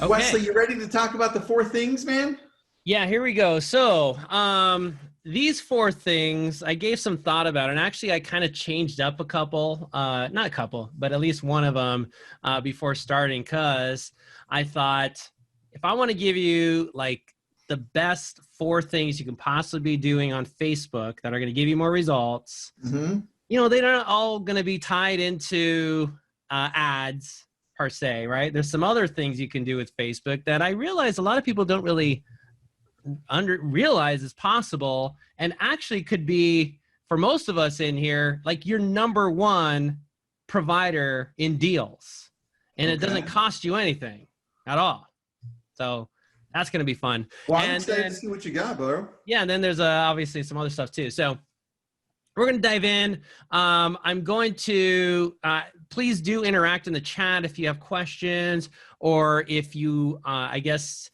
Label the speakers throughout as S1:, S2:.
S1: Okay.
S2: Wesley, you ready to talk about the 4 things, man?
S1: Yeah, here we go. So these 4 things, I gave some thought about, and actually I kind of changed up a couple, not a couple, but at least one of them before starting, because I thought if I want to give you like the best 4 things you can possibly be doing on Facebook that are going to give you more results, you know, they're not all going to be tied into ads per se, right? There's some other things you can do with Facebook that I realize a lot of people don't really realize is possible, and actually could be, for most of us in here, like your number 1 provider in deals, and it doesn't cost you anything at all. So that's going to be fun.
S2: Well, I'm excited to see what you got, bro.
S1: Yeah, and then there's obviously some other stuff too. So we're going to dive in. I'm going to, please do interact in the chat if you have questions, or if you, I guess,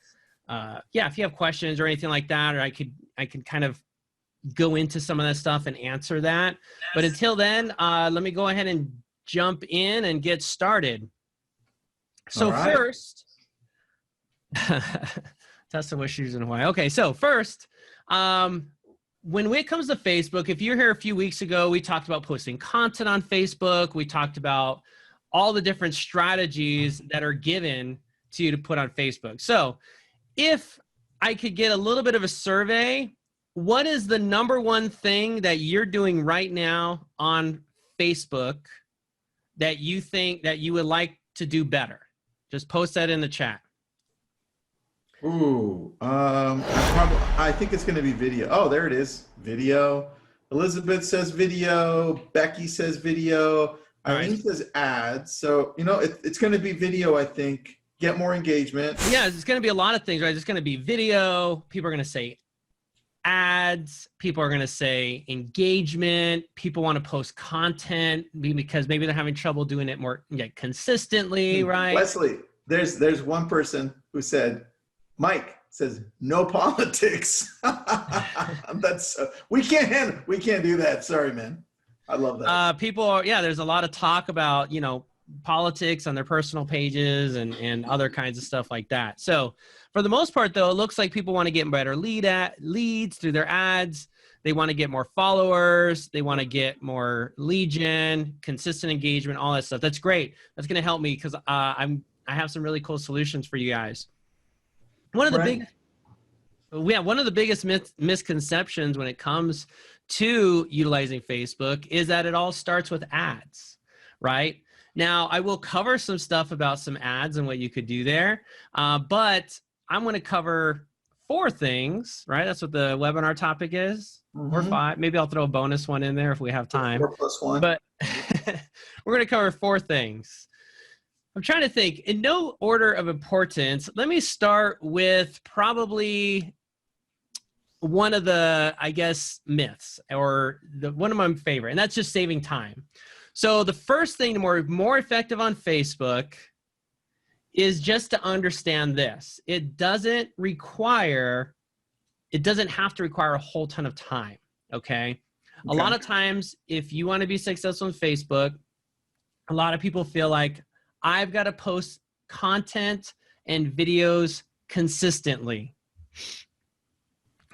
S1: yeah, if you have questions or anything like that, or I could kind of go into some of that stuff and answer that. But until then, let me go ahead and jump in and get started. So first, Tesla wishes in Hawaii. Okay, so first, when it comes to Facebook, if you're here a few weeks ago, we talked about posting content on Facebook. We talked about all the different strategies that are given to you to put on Facebook. So if I could get a little bit of a survey, what is the number 1 thing that you're doing right now on Facebook that you think that you would like to do better? Just post that in the chat.
S2: Ooh, I think it's going to be video. Oh, there it is. Video. Elizabeth says video. Becky says video. Eileen says ads. So, you know, it's going to be video, I think. Get more engagement.
S1: Yeah, it's going to be a lot of things, right? It's going to be video. People are going to say ads. People are going to say engagement. People want to post content because maybe they're having trouble doing it more consistently, right?
S2: Wesley, there's one person who said, Mike says no politics. That's we can't do that. Sorry, man. I love that.
S1: People are, yeah, there's a lot of talk about, you know, politics on their personal pages and other kinds of stuff like that. So for the most part, though, it looks like people want to get better leads through their ads. They want to get more followers. They want to get more lead gen, consistent engagement, all that stuff. That's great. That's going to help me because I have some really cool solutions for you guys. One of the biggest misconceptions when it comes to utilizing Facebook is that it all starts with ads, right? Now, I will cover some stuff about some ads and what you could do there, but I'm going to cover 4 things, right? That's what the webinar topic is, or 5. Maybe I'll throw a bonus one in there if we have time.
S2: 4 plus 1.
S1: But we're going to cover 4 things. I'm trying to think in no order of importance. Let me start with probably one of the, I guess, myths, or one of my favorite, and that's just saving time. So the first thing to more effective on Facebook is just to understand this. It doesn't have to require a whole ton of time, okay? A lot of times, if you want to be successful on Facebook, a lot of people feel like, I've got to post content and videos consistently,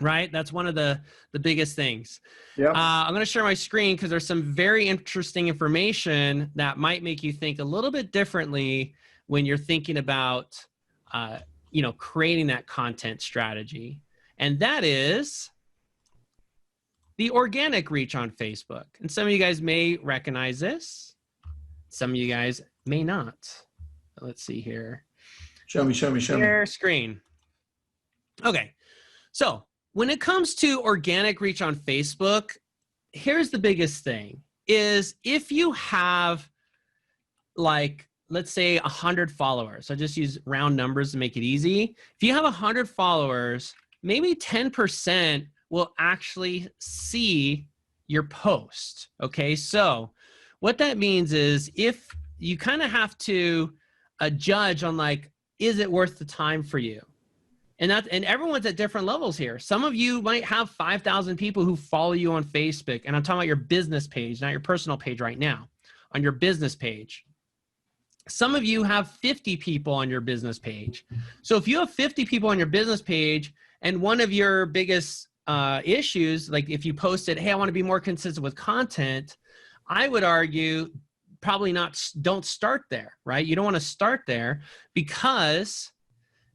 S1: right? That's one of the biggest things. Yep. I'm going to share my screen because there's some very interesting information that might make you think a little bit differently when you're thinking about, you know, creating that content strategy. And that is the organic reach on Facebook. And some of you guys may recognize this. Some of you guys may not. Let's see here.
S2: Show me.
S1: Share screen. Okay. So when it comes to organic reach on Facebook, here's the biggest thing is if you have, like, let's say 100 followers. I just use round numbers to make it easy. If you have 100 followers, maybe 10% will actually see your post. Okay. So what that means is if you kind of have to judge on, like, is it worth the time for you? And everyone's at different levels here. Some of you might have 5,000 people who follow you on Facebook. And I'm talking about your business page, not your personal page right now, on your business page. Some of you have 50 people on your business page. So if you have 50 people on your business page and one of your biggest issues, like if you posted, hey, I want to be more consistent with content, I would argue probably don't start there, right? You don't want to start there because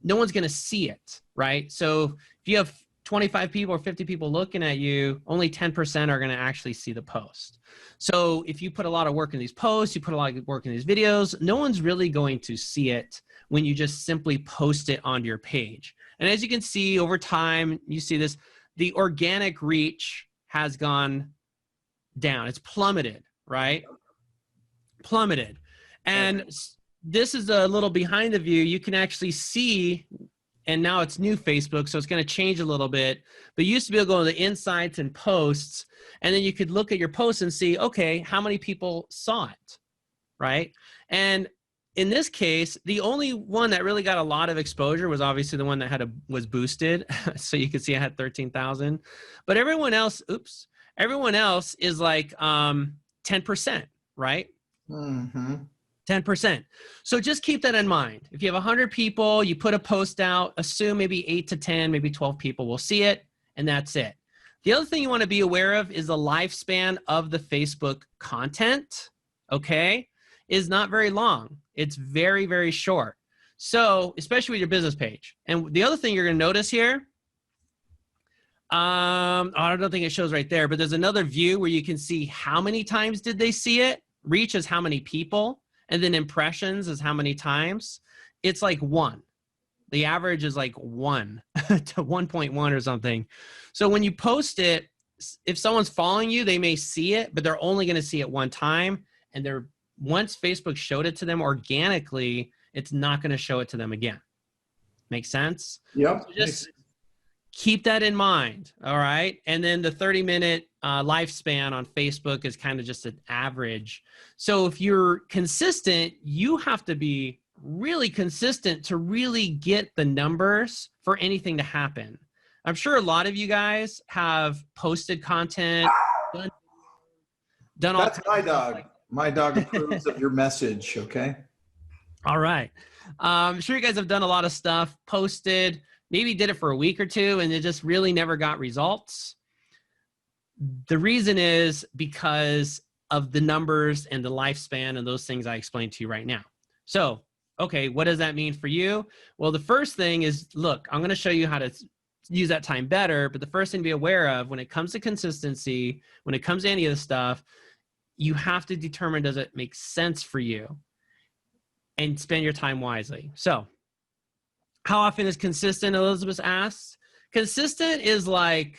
S1: no one's going to see it, right? So if you have 25 people or 50 people looking at you, only 10% are going to actually see the post. So if you put a lot of work in these posts, you put a lot of work in these videos, no one's really going to see it when you just simply post it onto your page. And as you can see over time, you see this, the organic reach has gone down. It's plummeted, right? Plummeted. And this is a little behind the view. You can actually see, and now it's new Facebook, so it's going to change a little bit. But you used to be able to go to the insights and posts, and then you could look at your posts and see, okay, how many people saw it, right? And in this case, the only one that really got a lot of exposure was obviously the one that was boosted. So you could see I had 13,000. But everyone else, everyone else is like 10%, right?
S2: Mm-hmm.
S1: 10%. So just keep that in mind. If you have 100 people, you put a post out, assume maybe 8 to 10, maybe 12 people will see it, and that's it. The other thing you want to be aware of is the lifespan of the Facebook content, okay, is not very long. It's very, very short. So especially with your business page. And the other thing you're going to notice here, I don't think it shows right there, but there's another view where you can see how many times did they see it. Reach is how many people. And then impressions is how many times. It's like 1. The average is like 1 to 1.1 or something. So when you post it, if someone's following you, they may see it, but they're only going to see it one time. And once Facebook showed it to them organically, it's not going to show it to them again. Make sense?
S2: Yep.
S1: So just keep that in mind. All right. And then the 30-minute lifespan on Facebook is kind of just an average. So if you're consistent, you have to be really consistent to really get the numbers for anything to happen. I'm sure a lot of you guys have posted content, done all.
S2: That's my dog. My dog approves of your message. Okay.
S1: All right. I'm sure you guys have done a lot of stuff, posted, maybe did it for a week or two, and it just really never got results. The reason is because of the numbers and the lifespan and those things I explained to you right now. So, okay, what does that mean for you? Well, the first thing is, look, I'm going to show you how to use that time better, but the first thing to be aware of when it comes to consistency, when it comes to any of this stuff, you have to determine, does it make sense for you? And spend your time wisely. So, how often is consistent, Elizabeth asks? Consistent is like,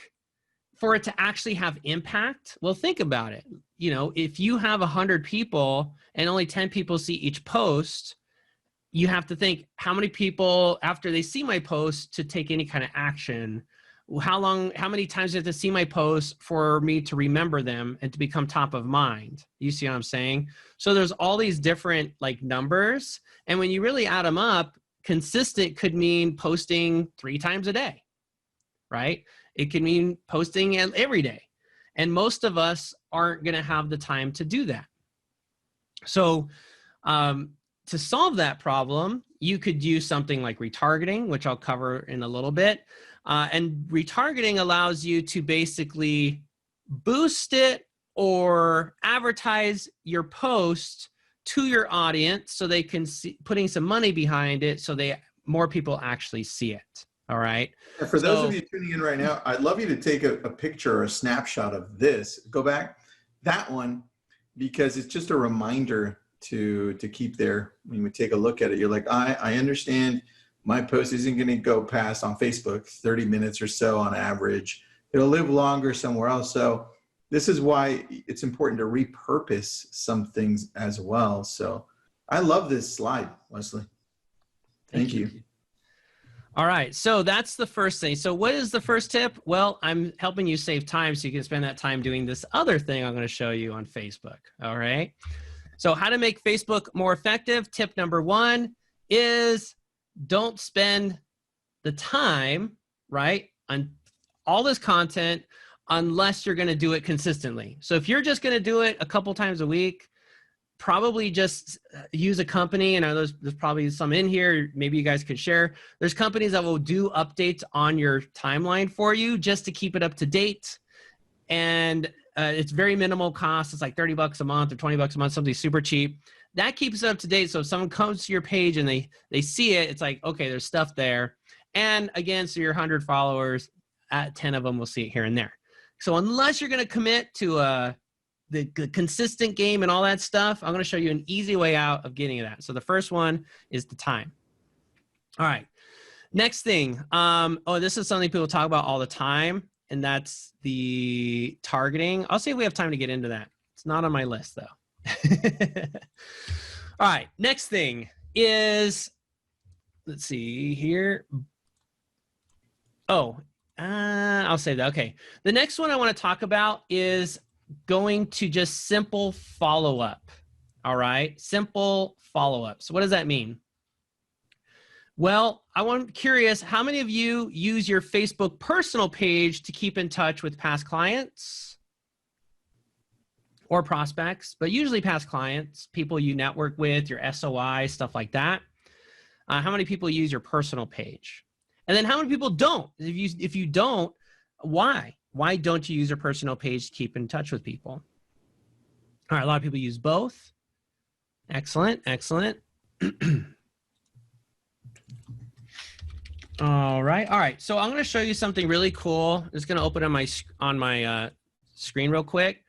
S1: for it to actually have impact, well, think about it. You know, if you have 100 people and only 10 people see each post, you have to think, how many people, after they see my post, to take any kind of action? How many times do you have to see my post for me to remember them and to become top of mind? You see what I'm saying? So there's all these different like numbers. And when you really add them up, consistent could mean posting 3 times a day, right? It could mean posting every day. And most of us aren't going to have the time to do that. So to solve that problem, you could use something like retargeting, which I'll cover in a little bit. And retargeting allows you to basically boost it or advertise your post to your audience so they can see, putting some money behind it so more people actually see it. All right.
S2: And for those of you tuning in right now, I'd love you to take a picture or a snapshot of this. Go back, that one, because it's just a reminder to keep there. When we take a look at it, you're like, I understand my post isn't going to go past on Facebook 30 minutes or so on average. It'll live longer somewhere else. So this is why it's important to repurpose some things as well. So I love this slide, Wesley. Thank you.
S1: All right, so that's the first thing. So what is the first tip? Well, I'm helping you save time so you can spend that time doing this other thing I'm going to show you on Facebook. All right, so how to make Facebook more effective. Tip number 1 is don't spend the time, right, on all this content unless you're going to do it consistently. So if you're just going to do it a couple times a week, probably just use a company, and there's probably some in here, maybe you guys could share. There's companies that will do updates on your timeline for you just to keep it up to date. And it's very minimal cost. It's like $30 a month or $20 a month, something super cheap. That keeps it up to date. So if someone comes to your page and they see it, it's like, okay, there's stuff there. And again, so your 100 followers, 10 of them will see it here and there. So unless you're going to commit to the consistent game and all that stuff, I'm going to show you an easy way out of getting that. So the first one is the time. All right. Next thing. This is something people talk about all the time, and that's the targeting. I'll see if we have time to get into that. It's not on my list, though. All right. Next thing is, let's see here. I'll save that. Okay. The next one I want to talk about is going to just simple follow-up. All right. Simple follow-up. So what does that mean? Well, I'm curious, how many of you use your Facebook personal page to keep in touch with past clients or prospects, but usually past clients, people you network with, your SOI, stuff like that? How many people use your personal page? And then how many people don't? If you don't, why? Why don't you use your personal page to keep in touch with people? All right, a lot of people use both. Excellent, excellent. All right. So I'm going to show you something really cool. It's going to open on my screen real quick.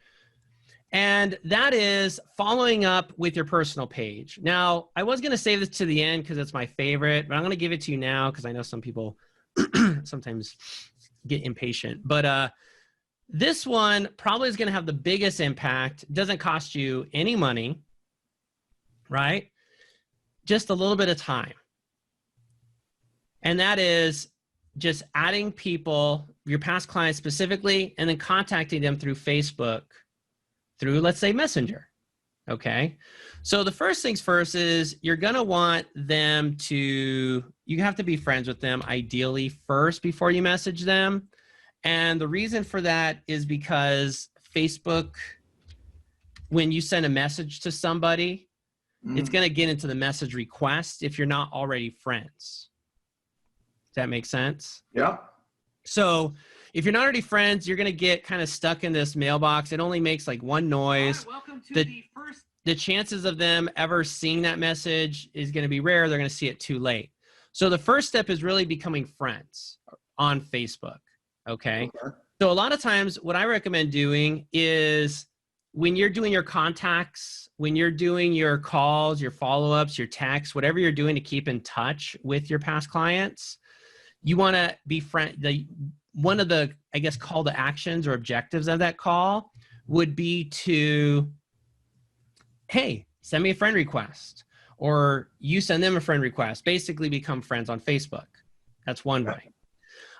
S1: And that is following up with your personal page. Now, I was going to save this to the end because it's my favorite, but I'm going to give it to you now because I know some people sometimes get impatient. But this one probably is going to have the biggest impact. It doesn't cost you any money, right? Just a little bit of time. And that is just adding people, your past clients specifically, and then contacting them through Facebook, through, let's say, Messenger. Okay. So the first things first is you're going to want them to, you have to be friends with them ideally first before you message them. And the reason for that is because Facebook, when you send a message to somebody, it's going to get into the message request if you're not already friends. Does that make sense?
S2: Yeah.
S1: So if you're not already friends, you're going to get kind of stuck in this mailbox. It only makes like one noise. Right, welcome to the chances of them ever seeing that message is going to be rare. They're going to see it too late. So the first step is really becoming friends on Facebook. Okay. So a lot of times what I recommend doing is when you're doing your contacts, when you're doing your calls, your follow-ups, your texts, whatever you're doing to keep in touch with your past clients, you want to be one of the, I guess, call to actions or objectives of that call would be to, hey, send me a friend request, or you send them a friend request, basically become friends on Facebook. That's one way.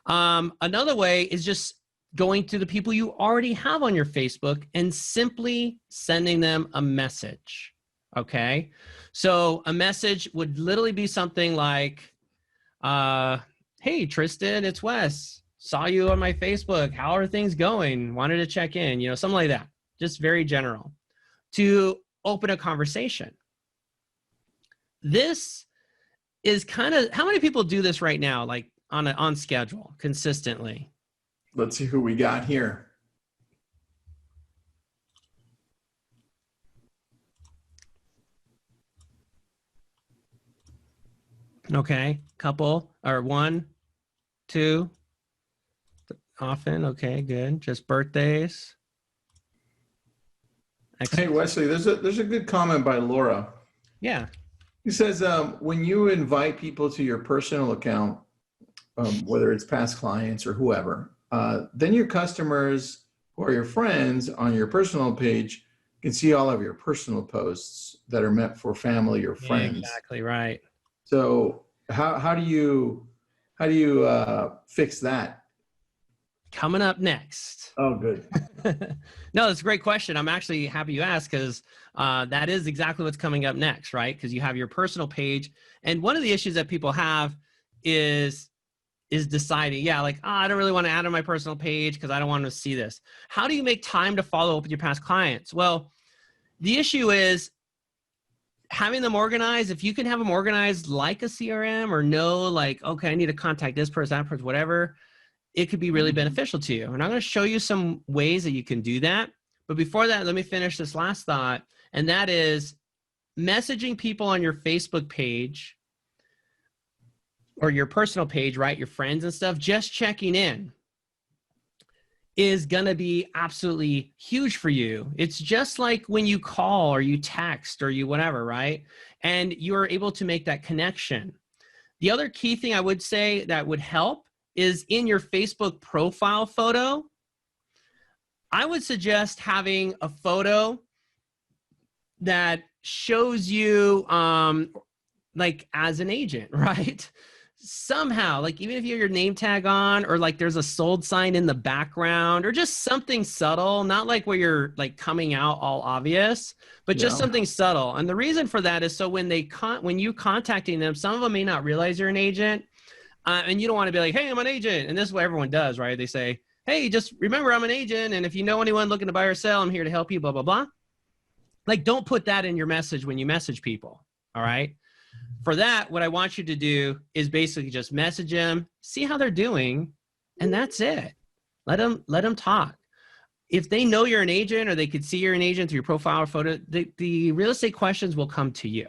S1: Another way is just going to the people you already have on your Facebook and simply sending them a message. Okay. So a message would literally be something like, hey, Tristan, it's Wes. Saw you on my Facebook. How are things going? Wanted to check in, something like that. Just very general to open a conversation. This is kind of, how many people do this right now? Like on schedule consistently?
S2: Let's see who we got here.
S1: Okay. Couple or one, two. Often. Okay, good. Just birthdays.
S2: Excellent. Hey, Wesley, there's a good comment by Laura.
S1: Yeah.
S2: He says, when you invite people to your personal account, whether it's past clients or whoever, then your customers who are your friends on your personal page can see all of your personal posts that are meant for family or friends.
S1: Yeah, exactly right.
S2: So how do you fix that?
S1: Coming up next.
S2: Oh, good.
S1: No, that's a great question. I'm actually happy you asked because that is exactly what's coming up next, right? Because you have your personal page. And one of the issues that people have is deciding, I don't really want to add on my personal page because I don't want to see this. How do you make time to follow up with your past clients? Well, the issue is having them organized, if you can have them organized like a CRM or know like, okay, I need to contact this person, that person, whatever, it could be really beneficial to you. And I'm going to show you some ways that you can do that. But before that, let me finish this last thought. And that is messaging people on your Facebook page or your personal page, right? Your friends and stuff, just checking in is going to be absolutely huge for you. It's just like when you call or you text or you whatever, right? And you're able to make that connection. The other key thing I would say that would help is in your Facebook profile photo, I would suggest having a photo that shows you like as an agent, right? Somehow, like even if you have your name tag on or like there's a sold sign in the background or just something subtle, not like where you're like coming out all obvious, but just something subtle. And the reason for that is so when you contacting them, some of them may not realize you're an agent and you don't want to be like, hey, I'm an agent. And this is what everyone does, right? They say, hey, just remember I'm an agent. And if you know anyone looking to buy or sell, I'm here to help you, blah, blah, blah. Like, don't put that in your message when you message people. All right. For that, what I want you to do is basically just message them, see how they're doing, and that's it. Let them talk. If they know you're an agent or they could see you're an agent through your profile or photo, the real estate questions will come to you,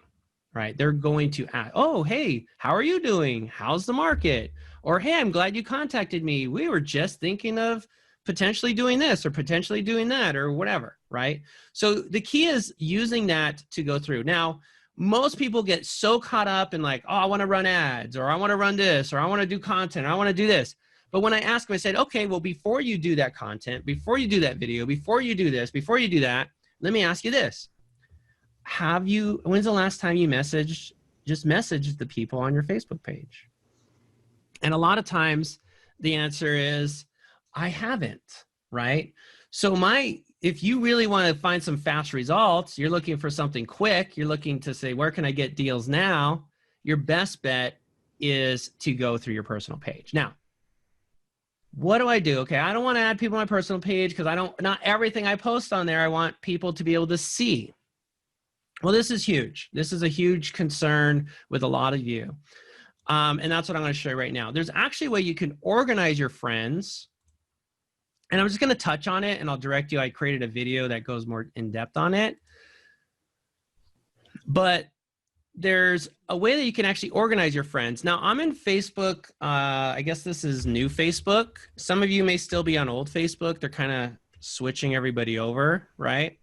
S1: right? They're going to ask, oh, hey, how are you doing? How's the market? Or, hey, I'm glad you contacted me. We were just thinking of potentially doing this or potentially doing that or whatever, right? So the key is using that to go through. Now, most people get so caught up in like, oh, I want to run ads or I want to run this or I want to do content or I want to do this. But when I asked them, I said, okay, well, before you do that content, before you do that video, before you do this, before you do that, let me ask you this. When's the last time you messaged the people on your Facebook page? And a lot of times the answer is, I haven't, right? So if you really want to find some fast results, you're looking for something quick, you're looking to say, where can I get deals now? Your best bet is to go through your personal page. Now, what do I do? Okay, I don't want to add people on my personal page because not everything I post on there, I want people to be able to see. Well, this is huge. This is a huge concern with a lot of you. And that's what I'm going to show you right now. There's actually a way you can organize your friends. And I'm just going to touch on it and I'll direct you. I created a video that goes more in depth on it. But there's a way that you can actually organize your friends. Now I'm in Facebook. I guess this is new Facebook. Some of you may still be on old Facebook. They're kind of switching everybody over, right?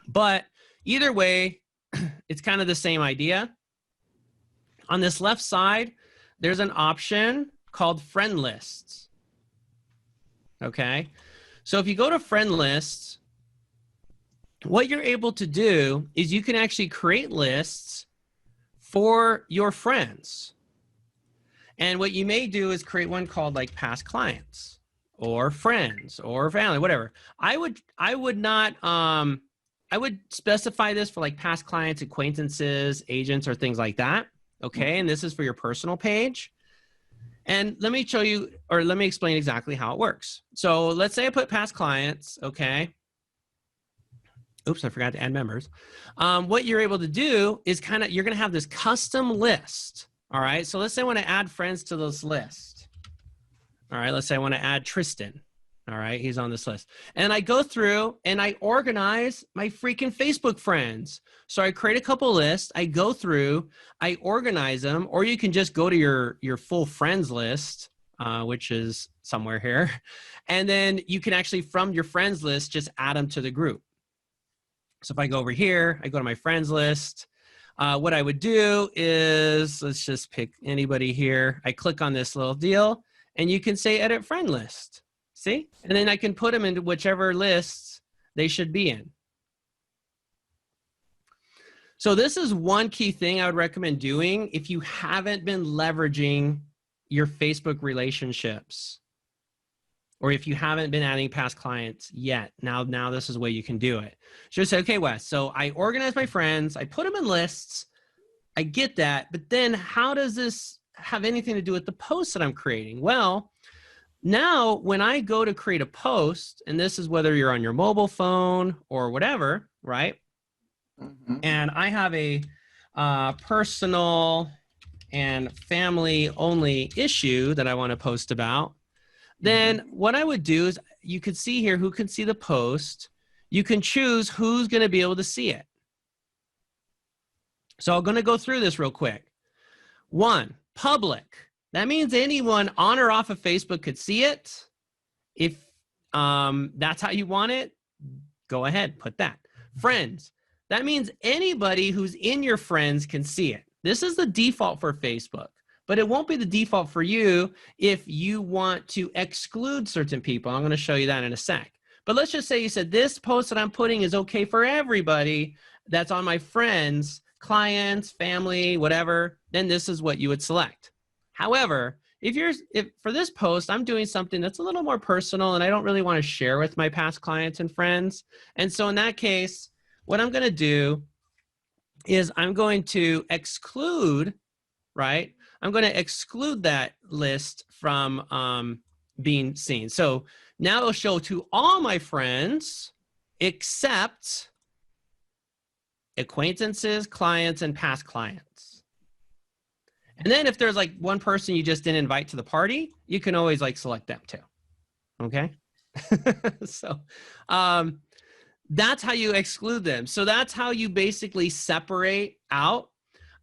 S1: But either way, it's kind of the same idea. On this left side, there's an option called friend lists. Okay, so if you go to friend lists, what you're able to do is you can actually create lists for your friends. And what you may do is create one called like past clients or friends or family, whatever. I would specify this for like past clients, acquaintances, agents, or things like that. Okay, and this is for your personal page. And let me show you, or let me explain exactly how it works. So let's say I put past clients, okay? Oops, I forgot to add members. What you're able to do is you're gonna have this custom list, all right? So let's say I wanna add friends to this list. All right, let's say I wanna add Tristan. All right, he's on this list. And I go through and I organize my freaking Facebook friends. So I create a couple lists, I go through, I organize them, or you can just go to your full friends list, which is somewhere here. And then you can actually, from your friends list, just add them to the group. So if I go over here, I go to my friends list. What I would do is, let's just pick anybody here. I click on this little deal and you can say edit friend list. See? And then I can put them into whichever lists they should be in. So this is one key thing I would recommend doing if you haven't been leveraging your Facebook relationships, or if you haven't been adding past clients yet. Now this is the way you can do it. Just say, okay, Wes, so I organize my friends, I put them in lists, I get that, but then how does this have anything to do with the posts that I'm creating? Well, now when I go to create a post, and this is whether you're on your mobile phone or whatever, right? And I have a personal and family only issue that I want to post about, then what I would do is you could see here who can see the post. You can choose who's going to be able to see it. So I'm going to go through this real quick. 1, public. That means anyone on or off of Facebook could see it. If that's how you want it, go ahead, put that. Friends. That means anybody who's in your friends can see it. This is the default for Facebook, but it won't be the default for you if you want to exclude certain people. I'm going to show you that in a sec. But let's just say you said this post that I'm putting is okay for everybody that's on my friends, clients, family, whatever, then this is what you would select. However, if for this post, I'm doing something that's a little more personal and I don't really want to share with my past clients and friends. And so in that case, what I'm going to do is I'm going to exclude, right? I'm going to exclude that list from being seen. So now it'll show to all my friends except acquaintances, clients, and past clients. And then if there's like one person you just didn't invite to the party, you can always like select them too. Okay? So, that's how you exclude them. So that's how you basically separate out.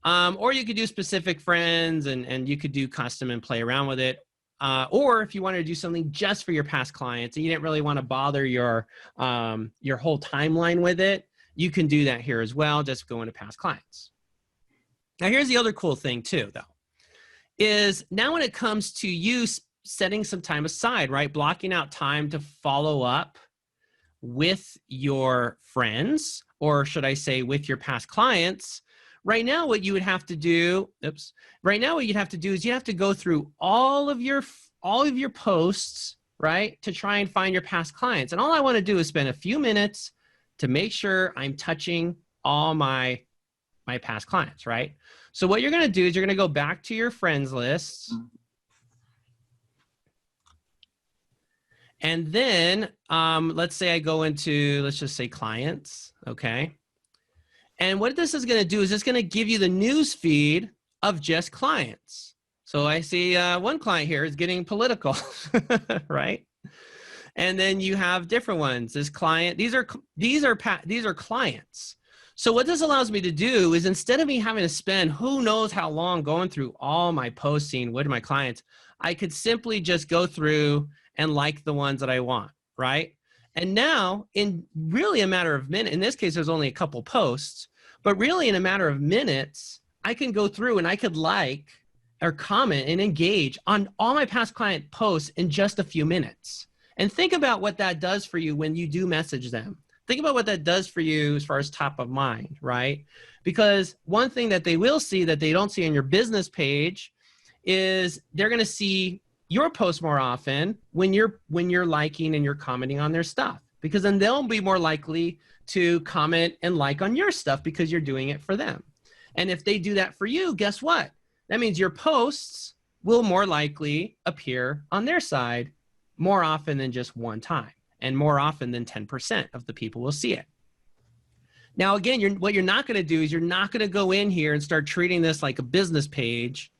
S1: Or you could do specific friends and you could do custom and play around with it. Or if you wanted to do something just for your past clients and you didn't really want to bother your whole timeline with it, you can do that here as well. Just go into past clients. Now here's the other cool thing too, though, is now when it comes to you setting some time aside, right? Blocking out time to follow up with your friends, or should I say with your past clients. Right now, what you would have to do, right now what you'd have to do is you have to go through all of your posts, right, to try and find your past clients. And all I want to do is spend a few minutes to make sure I'm touching all my past clients, right? So what you're going to do is you're going to go back to your friends lists. And then let's say I go into, let's just say clients, okay? And what this is going to do is it's going to give you the news feed of just clients. So I see one client here is getting political, right? And then you have different ones. This client, these are clients. So what this allows me to do is instead of me having to spend who knows how long going through all my posting with my clients, I could simply just go through and like the ones that I want, right? And now in really a matter of minutes, in this case, there's only a couple posts, but really in a matter of minutes, I can go through and I could like or comment and engage on all my past client posts in just a few minutes. And think about what that does for you when you do message them. Think about what that does for you as far as top of mind, right? Because one thing that they will see that they don't see on your business page is they're going to see your post more often when you're liking and you're commenting on their stuff, because then they'll be more likely to comment and like on your stuff because you're doing it for them. And if they do that for you, guess what? That means your posts will more likely appear on their side more often than just one time, and more often than 10% of the people will see it. Now, again, what you're not going to do is you're not going to go in here and start treating this like a business page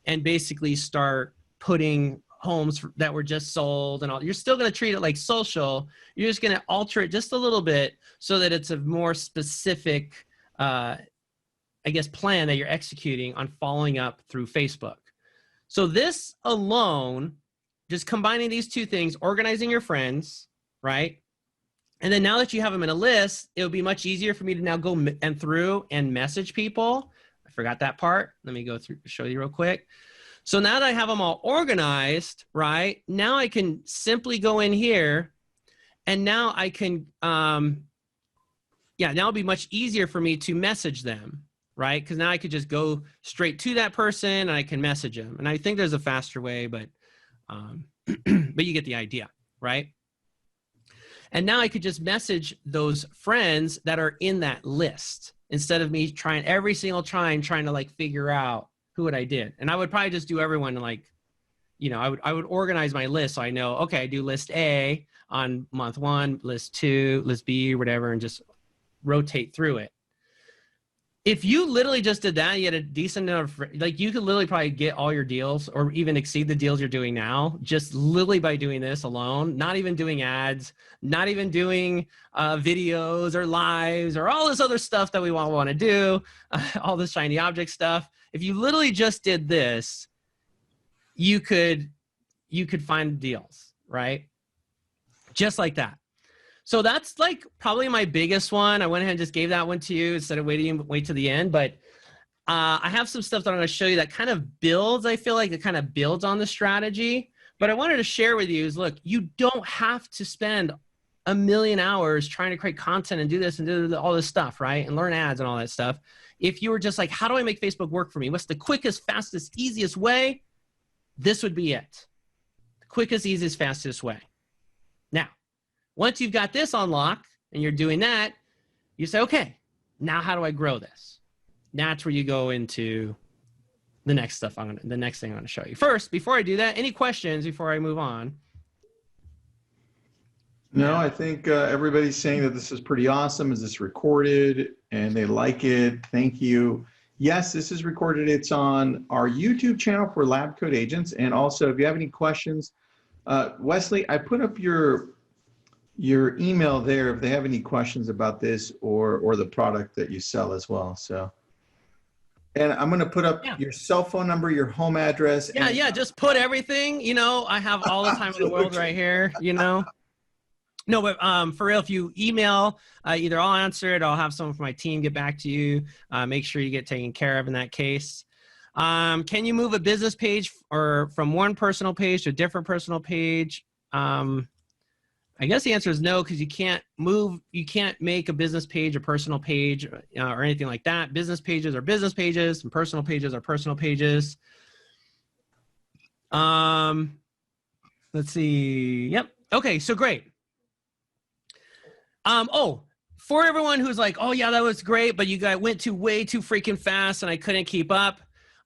S1: and basically start putting homes that were just sold and all. You're still going to treat it like social. You're just going to alter it just a little bit so that it's a more specific, I guess, plan that you're executing on following up through Facebook. So this alone, just combining these two things, organizing your friends, right? And then now that you have them in a list, it'll be much easier for me to now go through and message people. I forgot that part. Let me go through, show you real quick. So now that I have them all organized, right? Now I can simply go in here and now I can, now it'll be much easier for me to message them, right? Because now I could just go straight to that person and I can message them. And I think there's a faster way, but you get the idea, right? And now I could just message those friends that are in that list instead of me trying every single time trying to like figure out who I did. And I would probably just do everyone like, you know, I would organize my list so I know, okay, I do list A on month 1, list 2, list B, whatever, and just rotate through it. If you literally just did that, you had a decent enough, like you could literally probably get all your deals or even exceed the deals you're doing now, just literally by doing this alone, not even doing ads, not even doing videos or lives or all this other stuff that we want to do, all this shiny object stuff. If you literally just did this, you could find deals, right? Just like that. So that's like probably my biggest one. I went ahead and just gave that one to you instead of wait to the end. But I have some stuff that I'm going to show you that kind of builds. I feel like it kind of builds on the strategy. But I wanted to share with you is, look, you don't have to spend a million hours trying to create content and do this and do all this stuff, right? And learn ads and all that stuff. If you were just like, how do I make Facebook work for me? What's the quickest, fastest, easiest way? This would be it. The quickest, easiest, fastest way. Now, once you've got this on lock and you're doing that, you say, okay, now how do I grow this? That's where you go into the next stuff. The next thing I'm going to show you. First, before I do that, any questions before I move on?
S2: No, I think everybody's saying that this is pretty awesome. Is this recorded? And they like it. Thank you. Yes, this is recorded. It's on our YouTube channel for LabCoatAgents. And also, if you have any questions, Wesley, I put up your email there if they have any questions about this or the product that you sell as well. So, and I'm going to put up your cell phone number, your home address.
S1: Yeah, just put everything, I have all the time in the world right here, No, but for real, if you email, either I'll answer it or I'll have someone from my team get back to you. Make sure you get taken care of in that case. Can you move a business page or from one personal page to a different personal page? I guess the answer is no, because you can't make a business page a personal page or anything like that. Business pages are business pages and personal pages are personal pages. Let's see. Yep. Okay, so great. For everyone who's like, oh yeah, that was great, but you guys went way too freaking fast and I couldn't keep up.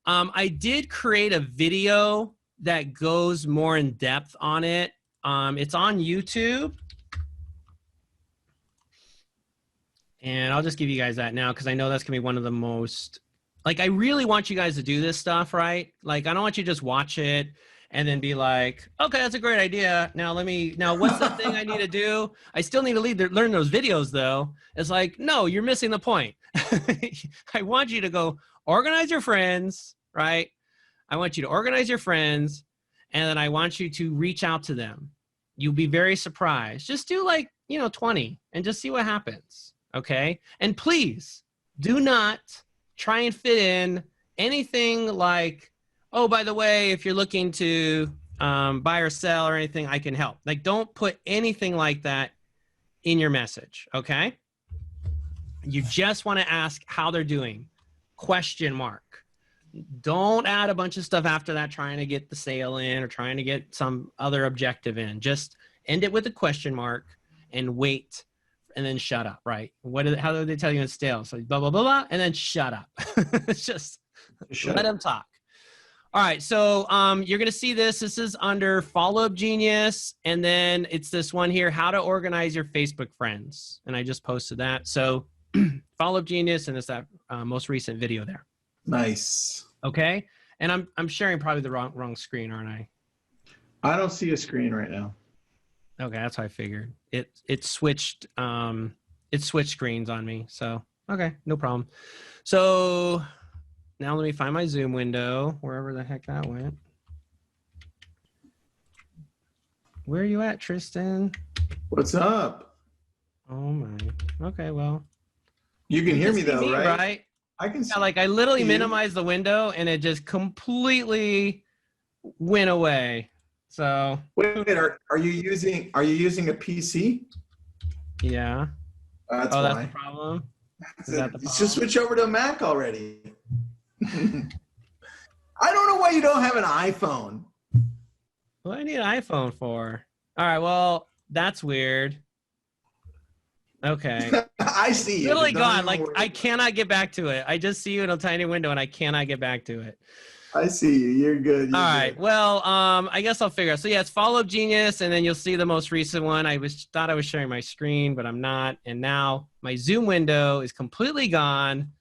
S1: I did create a video that goes more in depth on it. It's on YouTube. And I'll just give you guys that now because I know that's going to be one of the most, like, I really want you guys to do this stuff, right? Like, I don't want you to just watch it and then be like, okay, that's a great idea. Now what's the thing I need to do? I still need to learn those videos though. It's like, no, you're missing the point. I want you to go organize your friends, right? I want you to organize your friends and then I want you to reach out to them. You'll be very surprised. Just do like, 20 and just see what happens, okay? And please do not try and fit in anything like, oh, by the way, if you're looking to buy or sell or anything, I can help. Like, don't put anything like that in your message, okay? You just want to ask how they're doing, ? Don't add a bunch of stuff after that trying to get the sale in or trying to get some other objective in. Just end it with a ? And wait and then shut up, right? How do they tell you it's stale? So blah, blah, blah, blah, and then shut up. Just let them talk. All right, so you're going to see this. This is under Follow-Up Genius, and then it's this one here, How to Organize Your Facebook Friends. And I just posted that. So Follow-Up Genius, and it's that most recent video there.
S2: Nice.
S1: Okay, and I'm sharing probably the wrong screen, aren't I?
S2: I don't see a screen right now.
S1: Okay, that's how I figured. It switched screens on me. So okay, no problem. So now let me find my Zoom window, wherever the heck that went. Where are you at, Tristan?
S2: What's up?
S1: Oh my. Okay, well.
S2: You can hear me though, right?
S1: Right?
S2: I can see.
S1: Yeah, like I literally minimized the window and it just completely went away. So
S2: wait, are you using a PC?
S1: Yeah.
S2: That's
S1: why.
S2: That's
S1: the problem. Is that the problem?
S2: Just switch over to Mac already. I don't know why you don't have an iPhone.
S1: What do I need an iPhone for? All right, well, that's weird. Okay.
S2: I see you.
S1: Really gone. Like, I cannot get back to it. I just see you in a tiny window and I cannot get back to it.
S2: I see you. You're good.
S1: All right. Well, I guess I'll figure out. So yeah, it's Follow-Up Genius, and then you'll see the most recent one. I thought I was sharing my screen, but I'm not. And now my Zoom window is completely gone.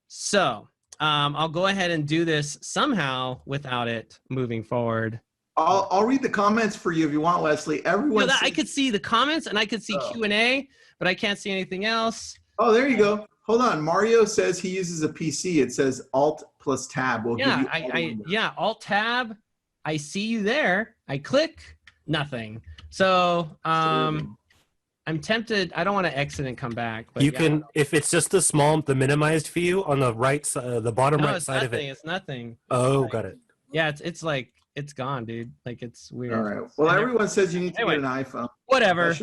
S1: So I'll go ahead and do this somehow without it moving forward.
S2: I'll read the comments for you if you want, Wesley. Everyone,
S1: I could see the comments and I could see Q&A, but I can't see anything else.
S2: Oh, there you go. Hold on. Mario says he uses a PC. It says Alt plus Tab will give you
S1: Alt Tab. I see you there. I click, nothing. So I'm tempted. I don't want to exit and come back. But
S3: you can, if it's just the minimized view on the right side, the bottom right side of it.
S1: It's nothing.
S3: Oh, got it.
S1: Yeah, it's like it's gone, dude. Like it's weird.
S2: All right. Well, everyone says you need to get an iPhone.
S1: Whatever.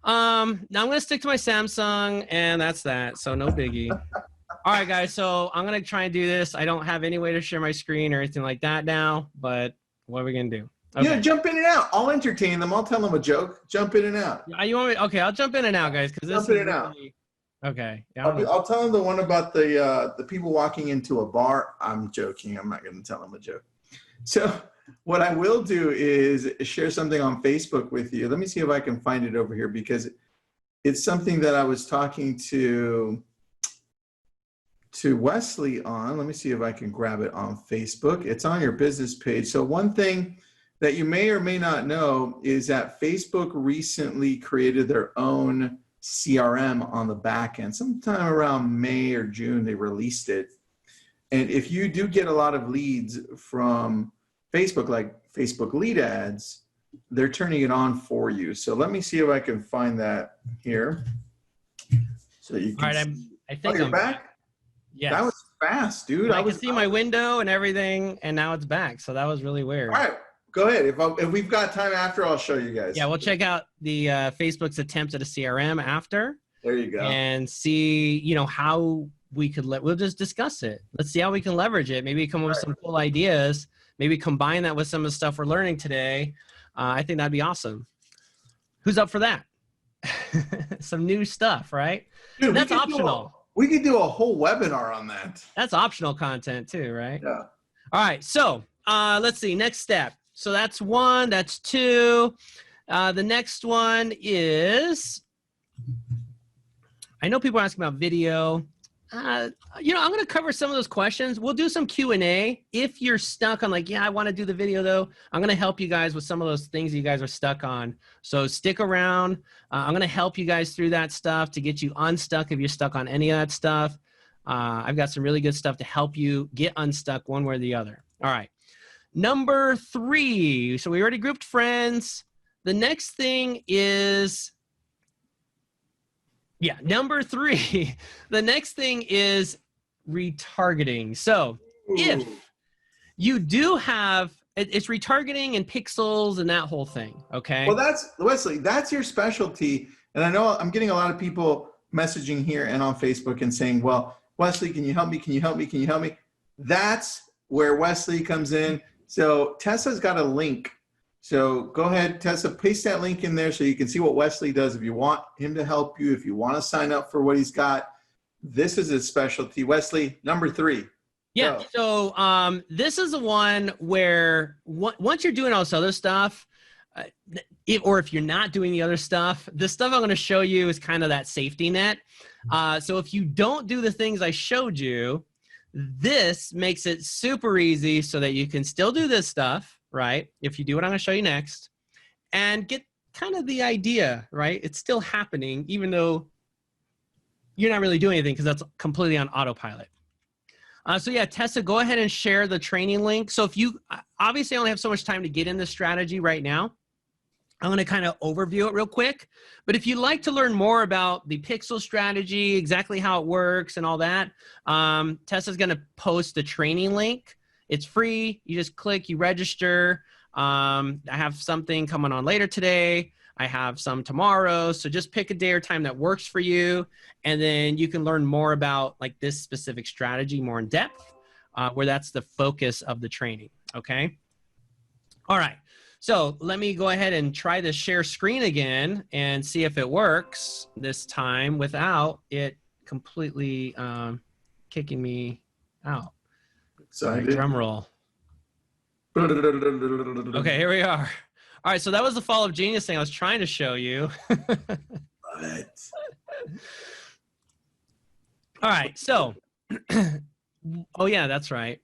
S1: Now I'm gonna stick to my Samsung, and that's that. So no biggie. All right, guys. So I'm gonna try and do this. I don't have any way to share my screen or anything like that now. But what are we gonna do? Okay.
S2: Yeah, jump in and out. I'll entertain them. I'll tell them a joke. Jump in and out.
S1: You want me? Okay, I'll jump in and out, guys. Because this
S2: jump in and out.
S1: Okay. Yeah,
S2: I'll tell them the one about the people walking into a bar. I'm joking. I'm not going to tell them a joke. So what I will do is share something on Facebook with you. Let me see if I can find it over here because it's something that I was talking to Wesley on. Let me see if I can grab it on Facebook. It's on your business page. So one thing that you may or may not know is that Facebook recently created their own CRM on the back end. Sometime around May or June, they released it. And if you do get a lot of leads from Facebook, like Facebook lead ads, they're turning it on for you. So let me see if I can find that here. So you can.
S1: All right, I think
S2: you're back.
S1: Yes.
S2: That was fast, dude.
S1: I could see my window and everything, and now it's back. So that was really weird.
S2: All right, go ahead. If we've got time after, I'll show you guys.
S1: Yeah, we'll check out the Facebook's attempt at a CRM after.
S2: There you go.
S1: And see, how we could we'll just discuss it. Let's see how we can leverage it. Maybe come up with some cool ideas. Maybe combine that with some of the stuff we're learning today. I think that'd be awesome. Who's up for that? Some new stuff, right?
S2: Dude,
S1: that's optional.
S2: We could do a whole webinar on that.
S1: That's optional content too, right?
S2: Yeah.
S1: All right. So let's see. Next step. So that's one. That's two. The next one is, I know people are asking about video. I'm going to cover some of those questions. We'll do some Q&A. If you're stuck on I want to do the video though, I'm going to help you guys with some of those things you guys are stuck on. So stick around. I'm going to help you guys through that stuff to get you unstuck if you're stuck on any of that stuff. I've got some really good stuff to help you get unstuck one way or the other. All right. Number 3. So we already grouped friends. The next thing is, number 3. The next thing is retargeting. So if you do have, it's retargeting and pixels and that whole thing, okay?
S2: Well, that's, Wesley, that's your specialty. And I know I'm getting a lot of people messaging here and on Facebook and saying, well, Wesley, can you help me? Can you help me? Can you help me? That's where Wesley comes in. So Tessa's got a link. So go ahead, Tessa, paste that link in there so you can see what Wesley does. If you want him to help you, if you want to sign up for what he's got, this is his specialty. Wesley, number 3.
S1: Yeah,
S2: go.
S1: So this is the one where once you're doing all this other stuff, if you're not doing the other stuff, the stuff I'm going to show you is kind of that safety net. So if you don't do the things I showed you, this makes it super easy so that you can still do this stuff, right? If you do what I'm going to show you next, and get kind of the idea, right? It's still happening, even though you're not really doing anything because that's completely on autopilot. So yeah, Tessa, go ahead and share the training link. So if you, obviously I only have so much time to get in this strategy right now. I'm going to kind of overview it real quick. But if you'd like to learn more about the pixel strategy, exactly how it works and all that, Tessa's going to post the training link. It's free. You just click, you register. I have something coming on later today. I have some tomorrow. So just pick a day or time that works for you. And then you can learn more about this specific strategy more in depth, where that's the focus of the training. Okay. All right. So let me go ahead and try the share screen again and see if it works this time without it completely kicking me out.
S2: Sorry,
S1: drum roll. Okay, here we are. All right, so that was the Fall of Genius thing I was trying to show you.
S2: Love it.
S1: All right, so Oh yeah, that's right.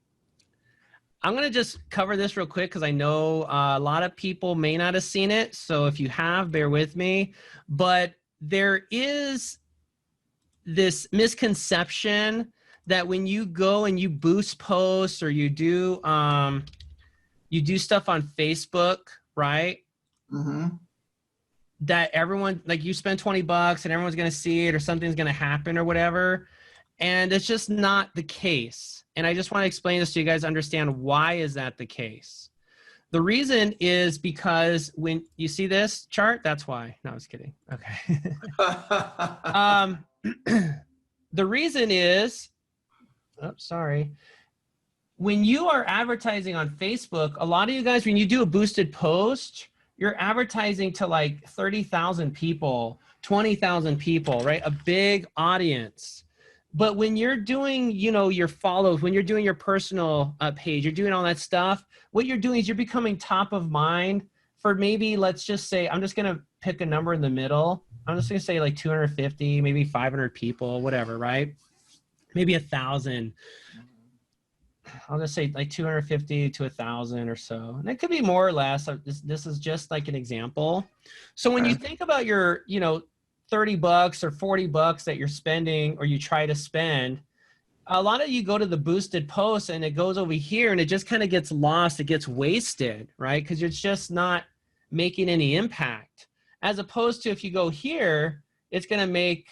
S1: I'm going to just cover this real quick because I know a lot of people may not have seen it. So if you have, bear with me. But there is this misconception that when you go and you boost posts or you do stuff on Facebook, right?
S2: Mm-hmm.
S1: That everyone, like you spend $20 and everyone's going to see it or something's going to happen or whatever. And it's just not the case. And I just want to explain this so you guys understand why is that the case. The reason is because when you see this chart, that's why. No, I was kidding. Okay. The reason is, oh, sorry. When you are advertising on Facebook, a lot of you guys, when you do a boosted post, you're advertising to like 30,000 people, 20,000 people, right? A big audience. But when you're doing, you know, your follows, when you're doing your personal page, you're doing all that stuff, what you're doing is you're becoming top of mind for maybe, let's just say, I'm just going to pick a number in the middle. I'm just going to say like 250, maybe 500 people, whatever, right? Maybe 1,000. I'll just say like 250 to 1,000 or so. And it could be more or less. This is just like an example. So when you think about your, you know, $30 or $40 that you're spending or you try to spend, a lot of you go to the boosted posts and it goes over here and it just kind of gets lost. It gets wasted, right? Because it's just not making any impact. As opposed to if you go here, it's going to make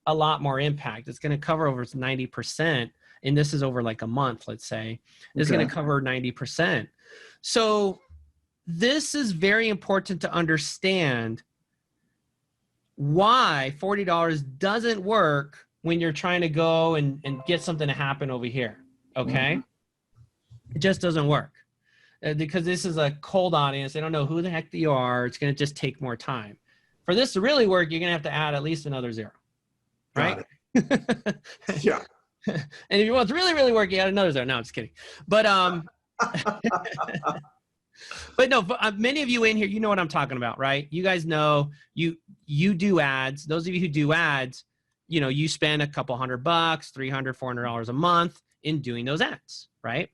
S1: a lot more impact. It's going to cover over 90%. And this is over like a month, let's say. It's going to cover 90%. So this is very important to understand why $40 doesn't work when you're trying to go and get something to happen over here, okay? It just doesn't work because this is a cold audience. They don't know who the heck you are. It's going to just take more time. For this to really work, you're going to have to add at least another 0, right?
S2: Yeah.
S1: And if you want to really, really work, you add another 0. No, I'm just kidding. But but no, many of you in here, you know what I'm talking about, right? You guys know you do ads. Those of you who do ads, you know, you spend a couple $100, $300, $400 a month in doing those ads, right?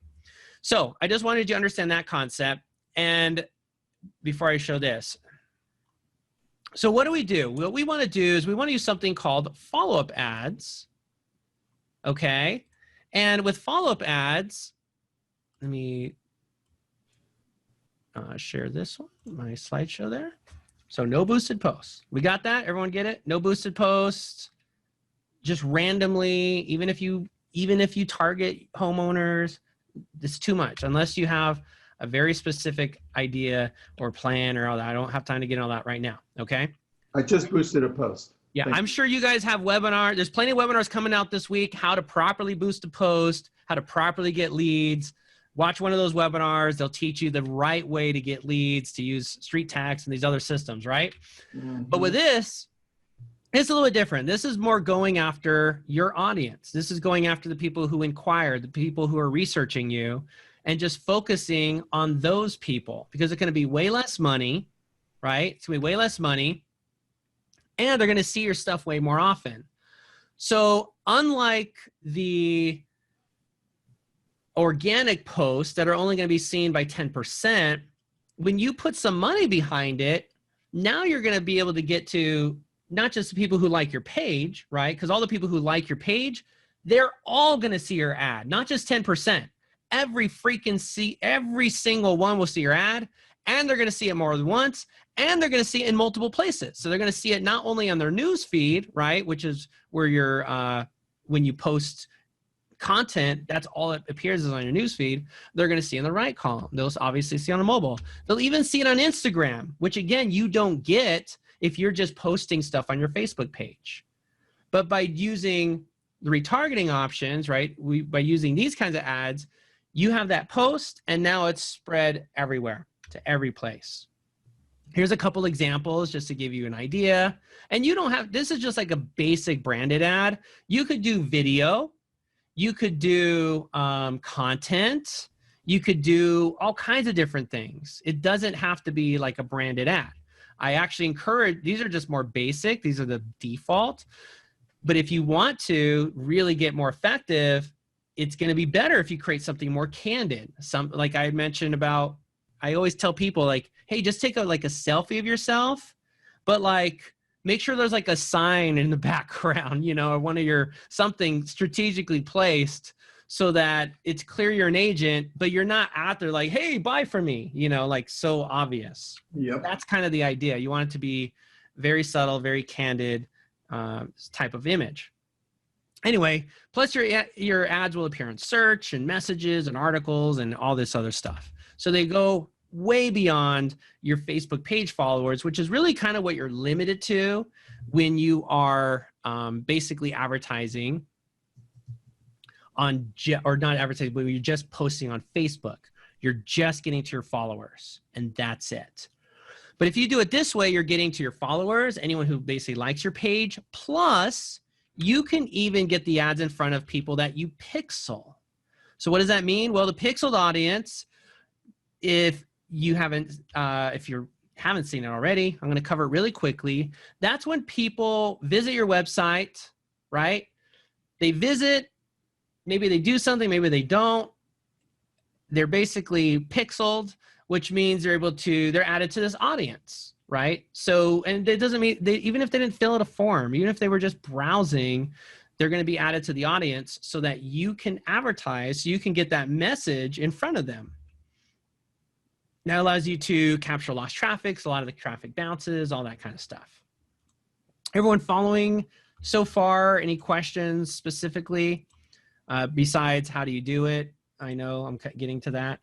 S1: So I just wanted you to understand that concept. And before I show this, so what do we do? What we want to do is we want to use something called follow-up ads. Okay. And with follow-up ads, let me share this one, my slideshow there. So no boosted posts. We got that? Everyone get it? No boosted posts. Just randomly, even if you target homeowners, it's too much unless you have a very specific idea or plan or all that. I don't have time to get all that right now. Okay.
S2: I just boosted a post.
S1: Yeah, I'm sure you guys have webinars. There's plenty of webinars coming out this week, how to properly boost a post, how to properly get leads. Watch one of those webinars. They'll teach you the right way to get leads, to use street tags and these other systems, right? But with this, it's a little bit different. This is more going after your audience. This is going after the people who inquire, the people who are researching you, and just focusing on those people because it's going to be way less money, right? It's going to be way less money. And they're going to see your stuff way more often. So unlike the organic posts that are only going to be seen by 10%, when you put some money behind it, now you're going to be able to get to not just the people who like your page, right? Because all the people who like your page, they're all going to see your ad, not just 10%. Every single one will see your ad, and they're going to see it more than once, and they're going to see it in multiple places. So they're going to see it not only on their news feed, right, which is where you're when you post content, that's all it appears is on your news feed. They're going to see in the right column. They'll obviously see on a mobile. They'll even see it on Instagram, which again, you don't get if you're just posting stuff on your Facebook page. But by using the retargeting options, right, by using these kinds of ads, you have that post and now it's spread everywhere to every place. Here's a couple examples just to give you an idea. And you don't have, this is just like a basic branded ad. You could do video, you could do content, you could do all kinds of different things. It doesn't have to be like a branded ad. I actually encourage, these are just more basic. These are the default. But if you want to really get more effective, it's going to be better if you create something more candid. Like I mentioned about, I always tell people like, hey, just take a selfie of yourself, but like make sure there's like a sign in the background, or one of your something strategically placed so that it's clear you're an agent, but you're not out there like, hey, buy from me, like so obvious.
S2: Yep.
S1: That's kind of the idea. You want it to be very subtle, very candid type of image. Anyway, plus your ads will appear in search and messages and articles and all this other stuff. So they go way beyond your Facebook page followers, which is really kind of what you're limited to when you are basically advertising on, or not advertising, but you're just posting on Facebook. You're just getting to your followers, and that's it. But if you do it this way, you're getting to your followers, anyone who basically likes your page, plus you can even get the ads in front of people that you pixel. So what does that mean? Well, the pixeled audience, if you haven't seen it already, I'm going to cover it really quickly. That's when people visit your website, right? They visit, maybe they do something, maybe they don't. They're basically pixeled, which means they're added to this audience, right? So, and it doesn't mean even if they didn't fill out a form, even if they were just browsing, they're going to be added to the audience so that you can advertise, so you can get that message in front of them. That allows you to capture lost traffic, so a lot of the traffic bounces, all that kind of stuff. Everyone following so far? Any questions specifically besides how do you do it? I know I'm getting to that.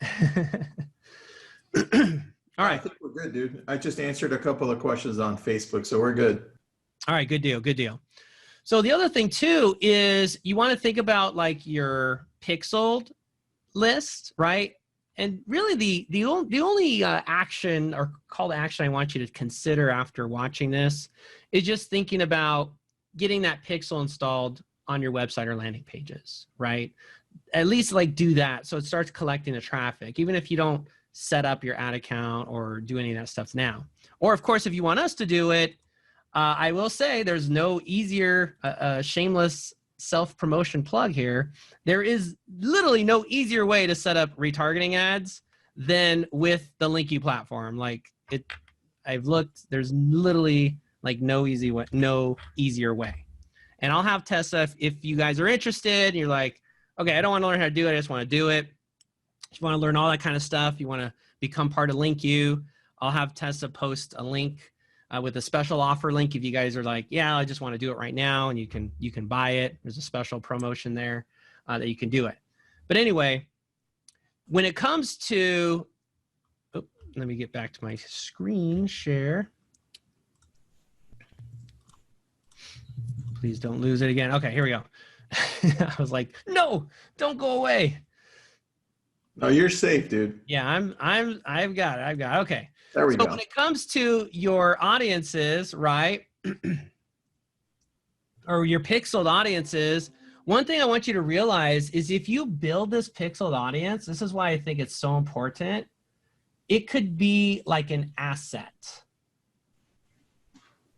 S1: All right.
S2: I think we're good, dude. I just answered a couple of questions on Facebook, so we're good. All
S1: right, good deal, good deal. So the other thing too is you want to think about like your pixeled list, right? And really the only action or call to action I want you to consider after watching this is just thinking about getting that pixel installed on your website or landing pages, right? At least like do that so it starts collecting the traffic, even if you don't set up your ad account or do any of that stuff now. Or of course, if you want us to do it, I will say there's no easier, shameless self-promotion plug here. There is literally no easier way to set up retargeting ads than with the LinkU platform. Like I've looked, there's literally like no easier way. And I'll have Tessa, if you guys are interested and you're like, okay, I don't want to learn how to do it, I just want to do it. If you want to learn all that kind of stuff, you want to become part of LinkU, I'll have Tessa post a link with a special offer link. If you guys are like, yeah, I just want to do it right now, and you can buy it. There's a special promotion there that you can do it. But anyway, when it comes to, let me get back to my screen share. Please don't lose it again. Okay, here we go. I was like, no, don't go away.
S2: No, you're safe, dude.
S1: Yeah, I've got it. Okay.
S2: There we go.
S1: So when it comes to your audiences, right, or your pixeled audiences, one thing I want you to realize is if you build this pixeled audience, this is why I think it's so important, it could be like an asset.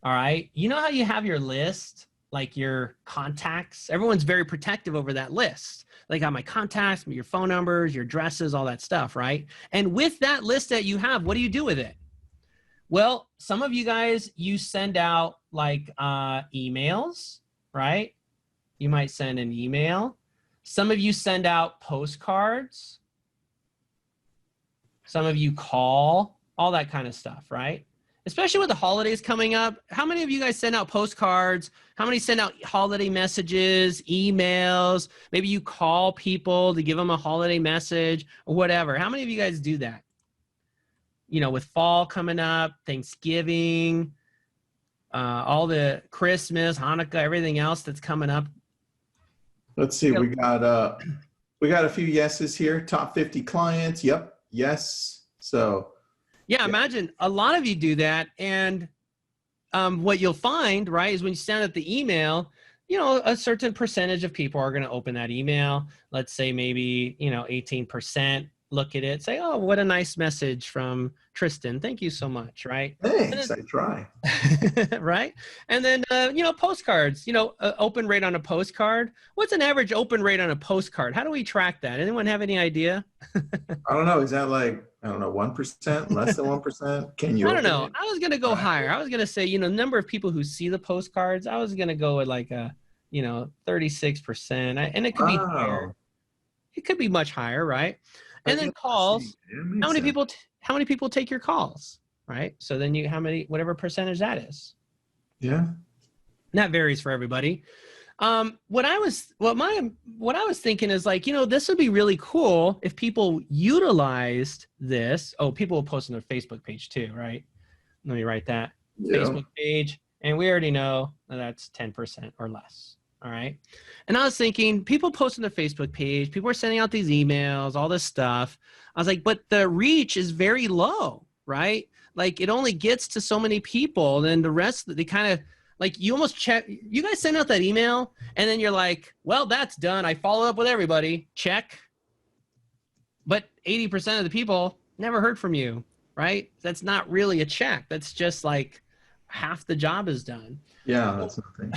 S1: All right. You know how you have your list, like your contacts? Everyone's very protective over that list. Like got my contacts, your phone numbers, your addresses, all that stuff, right? And with that list that you have, what do you do with it? Well, some of you guys, you send out like emails, right? You might send an email. Some of you send out postcards. Some of you call, all that kind of stuff, right? Especially with the holidays coming up. How many of you guys send out postcards? How many send out holiday messages, emails? Maybe you call people to give them a holiday message or whatever. How many of you guys do that? You know, with fall coming up, Thanksgiving, all the Christmas, Hanukkah, everything else that's coming up.
S2: Let's see. We got a few yeses here. Top 50 clients. Yep. Yes. So.
S1: Yeah, imagine a lot of you do that. And what you'll find, right, is when you send out the email, you know, a certain percentage of people are going to open that email. Let's say maybe, you know, 18%, look at it, say, oh, what a nice message from Tristan. Thank you so much, right?
S2: Thanks, I try.
S1: Right? And then, postcards, open rate on a postcard. What's an average open rate on a postcard? How do we track that? Anyone have any idea?
S2: I don't know. Is that like, I don't know, 1%, less than 1%? Can you
S1: I don't know.
S2: open it?
S1: I was going to go higher. I was going to say, number of people who see the postcards, I was going to go with like a, 36%. And it could be higher. It could be much higher, right? And then calls. How many people take your calls, right? So then whatever percentage that is.
S2: Yeah.
S1: And that varies for everybody. What I was thinking is like, this would be really cool if people utilized this. Oh, people will post on their Facebook page too, right? Let me write that. Yeah. Facebook page. And we already know that's 10% or less. All right. And I was thinking, people post on their Facebook page, people are sending out these emails, all this stuff. I was like, but the reach is very low, right? Like it only gets to so many people. Then the rest, they kind of like, you almost check, you guys send out that email and then you're like, well, that's done. I follow up with everybody. Check. But 80% of the people never heard from you, right? That's not really a check. That's just like half the job is done.
S2: Yeah, that's nothing.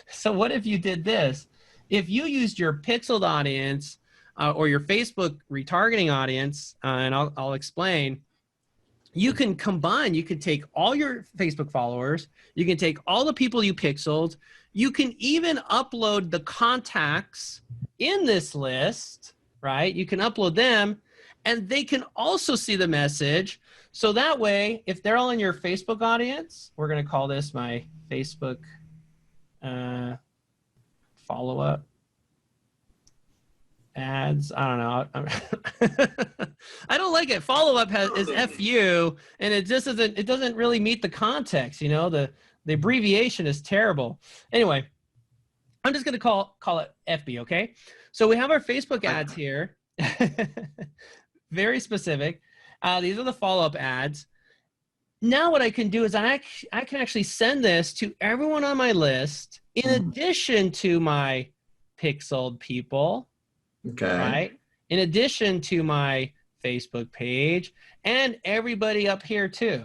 S1: So what if you did this? If you used your pixeled audience or your Facebook retargeting audience, and I'll explain, you can combine, you can take all your Facebook followers, you can take all the people you pixeled, you can even upload the contacts in this list, right? You can upload them and they can also see the message. So that way, if they're all in your Facebook audience, we're going to call this my Facebook follow-up ads. I don't know. I don't like it. Follow-up is FU, and it just doesn't really meet the context. The abbreviation is terrible. Anyway, I'm just going to call it FB, okay? So we have our Facebook ads here. Very specific. These are the follow-up ads. Now what I can do is I can actually send this to everyone on my list in addition to my pixeled people. Okay. Right? In addition to my Facebook page and everybody up here too.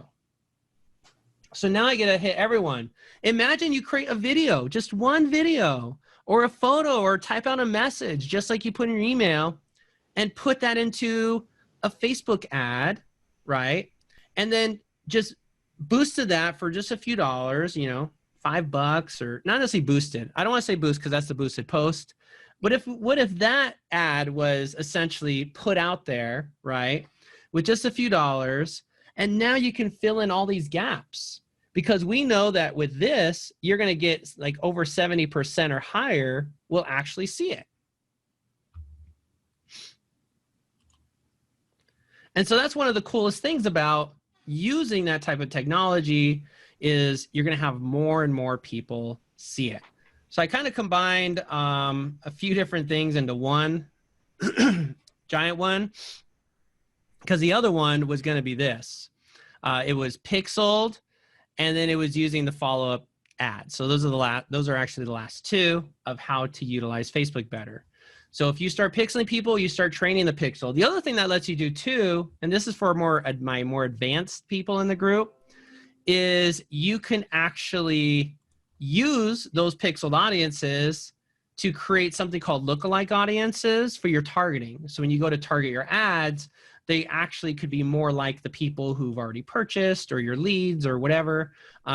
S1: So now I get to hit everyone. Imagine you create a video, just one video or a photo or type out a message just like you put in your email and put that into a Facebook ad, right? And then just boosted that for just a few dollars, $5 or not necessarily boosted. I don't want to say boost because that's the boosted post. But what if that ad was essentially put out there, right? With just a few dollars. And now you can fill in all these gaps because we know that with this, you're going to get like over 70% or higher will actually see it. And so that's one of the coolest things about using that type of technology is you're going to have more and more people see it. So I kind of combined a few different things into one giant one because the other one was going to be this. It was pixeled, and then it was using the follow-up ads. So those are actually the last two of how to utilize Facebook better. So if you start pixeling people, you start training the pixel. The other thing that lets you do too, and this is for my more advanced people in the group, is you can actually use those pixeled audiences to create something called lookalike audiences for your targeting. So when you go to target your ads, they actually could be more like the people who've already purchased or your leads or whatever,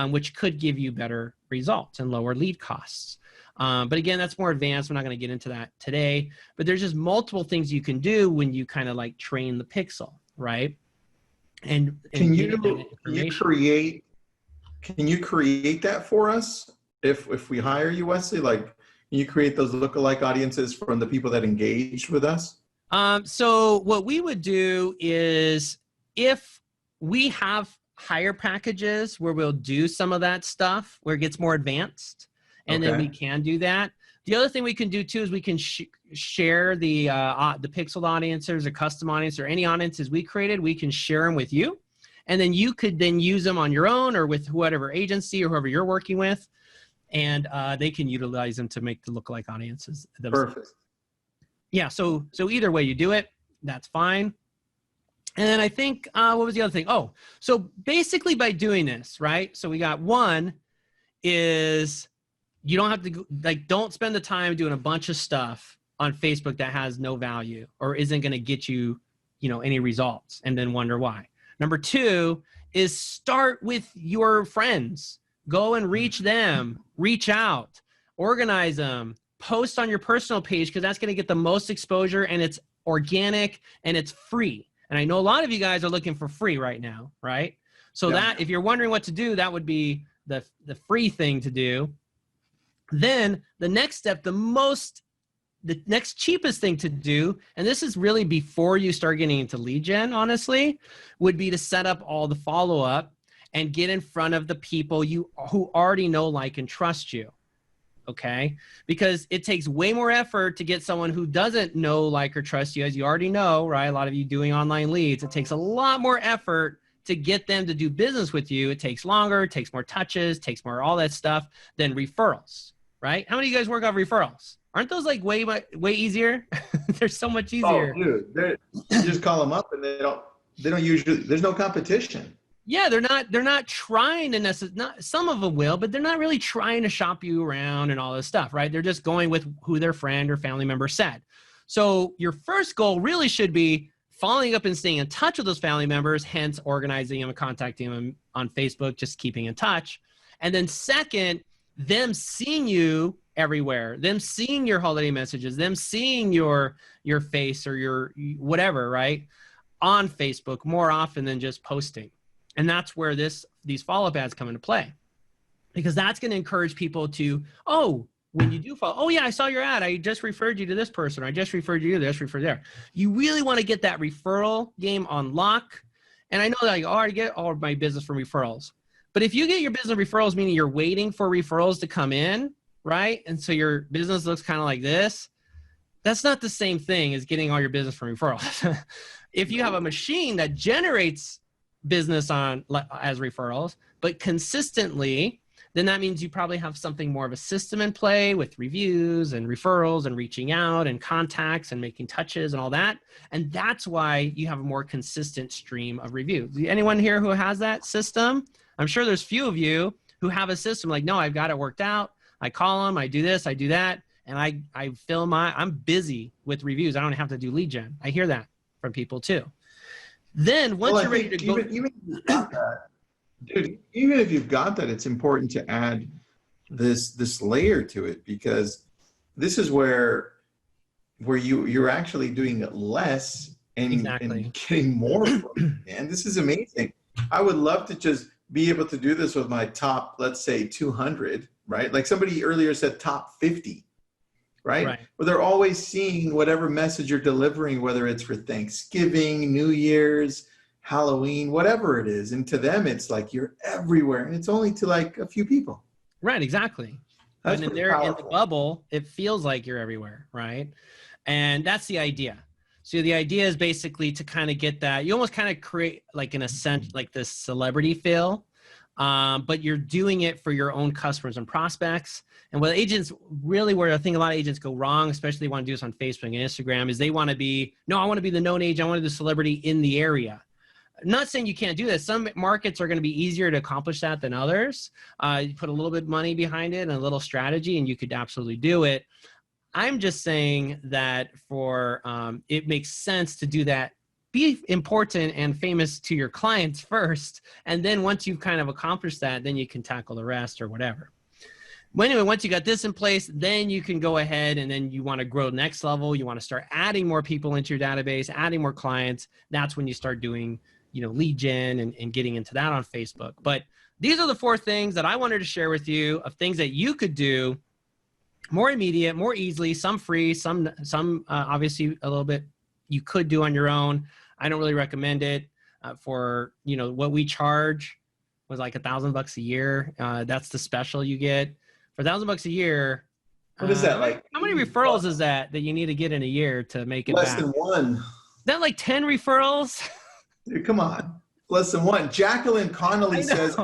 S1: which could give you better results and lower lead costs. But again, that's more advanced. We're not going to get into that today, but there's just multiple things you can do when you kind of like train the pixel, right? And
S2: can you create that for us if we hire you, Wesley? Like, can you create those lookalike audiences from the people that engaged with us?
S1: So what we would do is if we have higher packages where we'll do some of that stuff where it gets more advanced, and then we can do that. The other thing we can do too is we can share the pixeled audiences or custom audience or any audiences we created. We can share them with you, and then you could then use them on your own or with whatever agency or whoever you're working with, and they can utilize them to make the lookalike audiences themselves. Perfect. Yeah. So either way you do it, that's fine. And then I think, what was the other thing? Oh, so basically by doing this, right? So we got one is you don't have to, like, don't spend the time doing a bunch of stuff on Facebook that has no value or isn't going to get you, you know, any results and then wonder why. Number two is start with your friends. Go and reach them, reach out, organize them, post on your personal page because that's going to get the most exposure and it's organic and it's free. And I know a lot of you guys are looking for free right now, right? So that if you're wondering what to do, that would be the free thing to do. Then the next step, the next cheapest thing to do, and this is really before you start getting into lead gen, honestly, would be to set up all the follow-up and get in front of the people who already know, like, and trust you. Okay? Because it takes way more effort to get someone who doesn't know, like, or trust you, as you already know, right? A lot of you doing online leads. It takes a lot more effort to get them to do business with you. It takes longer, it takes more touches, takes more all that stuff than referrals, right? How many of you guys work on referrals? Aren't those like way easier? They're so much easier.
S2: Oh, dude, you just call them up and they don't usually, there's no competition.
S1: Yeah, they're not trying to necessarily, some of them will, but they're not really trying to shop you around and all this stuff, right? They're just going with who their friend or family member said. So your first goal really should be following up and staying in touch with those family members, hence organizing them and contacting them on Facebook, just keeping in touch. And then second, them seeing you everywhere, them seeing your holiday messages, them seeing your face or your whatever, right, on Facebook more often than just posting. And that's where these follow-up ads come into play, because that's going to encourage people to, oh, when you do follow, oh yeah, I saw your ad. I just referred you to this person. Or I just referred you to this, referred there. You really want to get that referral game on lock. And I know that I already get all of my business from referrals. But if you get your business referrals, meaning you're waiting for referrals to come in, right? And so your business looks kind of like this. That's not the same thing as getting all your business from referrals. If you have a machine that generates business as referrals, but consistently, then that means you probably have something more of a system in play with reviews and referrals and reaching out and contacts and making touches and all that. And that's why you have a more consistent stream of reviews. Anyone here who has that system? I'm sure there's few of you who have a system like, no, I've got it worked out. I call them, I do this, I do that. And I fill I'm busy with reviews. I don't have to do lead gen. I hear that from people too. Then once you're ready to go,
S2: even if you've got that, dude, even if you've got that, it's important to add this layer to it, because this is where you're actually doing less and getting more from it. And this is amazing. I would love to just be able to do this with my top, let's say 200, right? Like somebody earlier said top 50. Right? But they're always seeing whatever message you're delivering, whether it's for Thanksgiving, New Year's, Halloween, whatever it is. And to them, it's like you're everywhere. And it's only to like a few people.
S1: Right, exactly.
S2: That's
S1: when they're in the bubble, it feels like you're everywhere, right? And that's the idea. So the idea is basically to kind of get that, you almost kind of create like in a sense, like this celebrity feel, but you're doing it for your own customers and prospects. And what agents really, where I think a lot of agents go wrong, especially want to do this on Facebook and Instagram, is they want to be, no, I want to be the known agent. I want to be the celebrity in the area. I'm not saying you can't do that. Some markets are going to be easier to accomplish that than others. You put a little bit of money behind it and a little strategy, and you could absolutely do it. I'm just saying that for it makes sense to do that. Be important and famous to your clients first, and then once you've kind of accomplished that, then you can tackle the rest or whatever. Well, anyway, once you got this in place, then you can go ahead and then you want to grow next level. You want to start adding more people into your database, adding more clients. That's when you start doing, lead gen and getting into that on Facebook. But these are the 4 things that I wanted to share with you of things that you could do more immediate, more easily, some free, some obviously a little bit you could do on your own. I don't really recommend it for, what we charge was like $1,000 a year. That's the special you get. For $1,000 a year,
S2: what is that like?
S1: How many referrals is that you need to get in a year to make it
S2: less
S1: back?
S2: than 1?
S1: Is that like 10 referrals?
S2: Dude, come on, less than 1. Jacqueline Connolly says,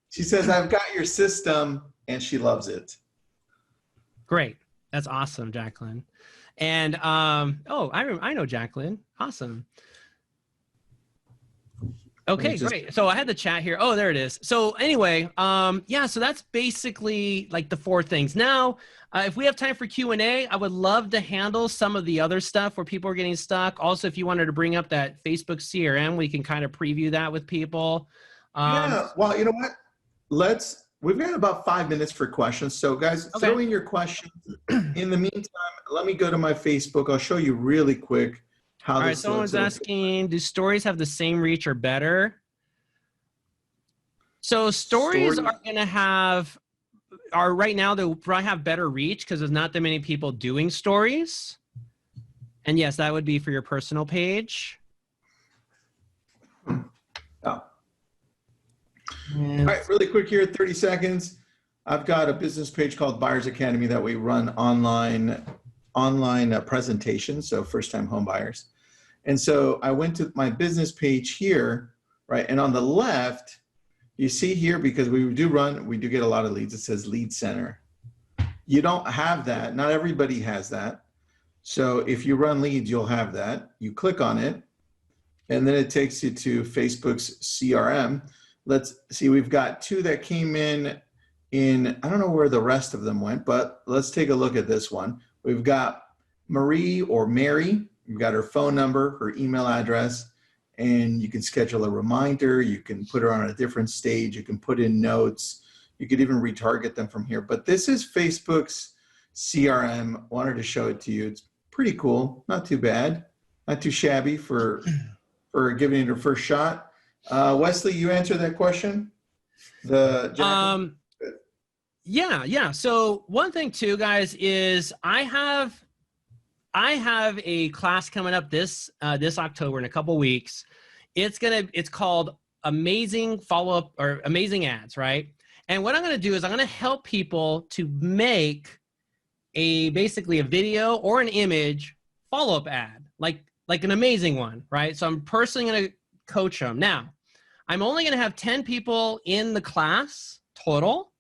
S2: she says, I've got your system, and she loves it.
S1: Great, that's awesome, Jacqueline. And oh, I know Jacqueline. Awesome. Okay, great. So I had the chat here. Oh, there it is. So anyway, yeah, so that's basically like the 4 things. Now, if we have time for Q&A, I would love to handle some of the other stuff where people are getting stuck. Also, if you wanted to bring up that Facebook CRM, we can kind of preview that with people.
S2: Yeah, well, you know what? We've got about 5 minutes for questions. So guys,
S1: Okay.
S2: throw in your questions. In the meantime, let me go to my Facebook. I'll show you really quick how
S1: All right,
S2: this
S1: someone's
S2: looks.
S1: asking, do stories have the same reach or better? So stories are going to have, right now, they'll probably have better reach because there's not that many people doing stories. And yes, that would be for your personal page.
S2: Oh. All right, really quick here, 30 seconds. I've got a business page called Buyers Academy that we run online presentations, so first-time home buyers. And so I went to my business page here, right? And on the left, you see here, because we do get a lot of leads, it says Lead Center. You don't have that. Not everybody has that. So if you run leads, you'll have that. You click on it, and then it takes you to Facebook's CRM. Let's see, we've got 2 that came in, I don't know where the rest of them went, but let's take a look at this one. We've got Marie or Mary. We've got her phone number, her email address, and you can schedule a reminder. You can put her on a different stage. You can put in notes. You could even retarget them from here. But this is Facebook's CRM. Wanted to show it to you. It's pretty cool. Not too bad. Not too shabby for giving it her first shot. Wesley, you answer that question?
S1: Yeah. So one thing too, guys, is I have a class coming up this October in a couple weeks. It's called Amazing Follow-Up or Amazing Ads, right? And what I'm going to do is I'm going to help people to make basically a video or an image follow-up ad, like an amazing one, right? So I'm personally going to coach them. Now, I'm only going to have 10 people in the class total.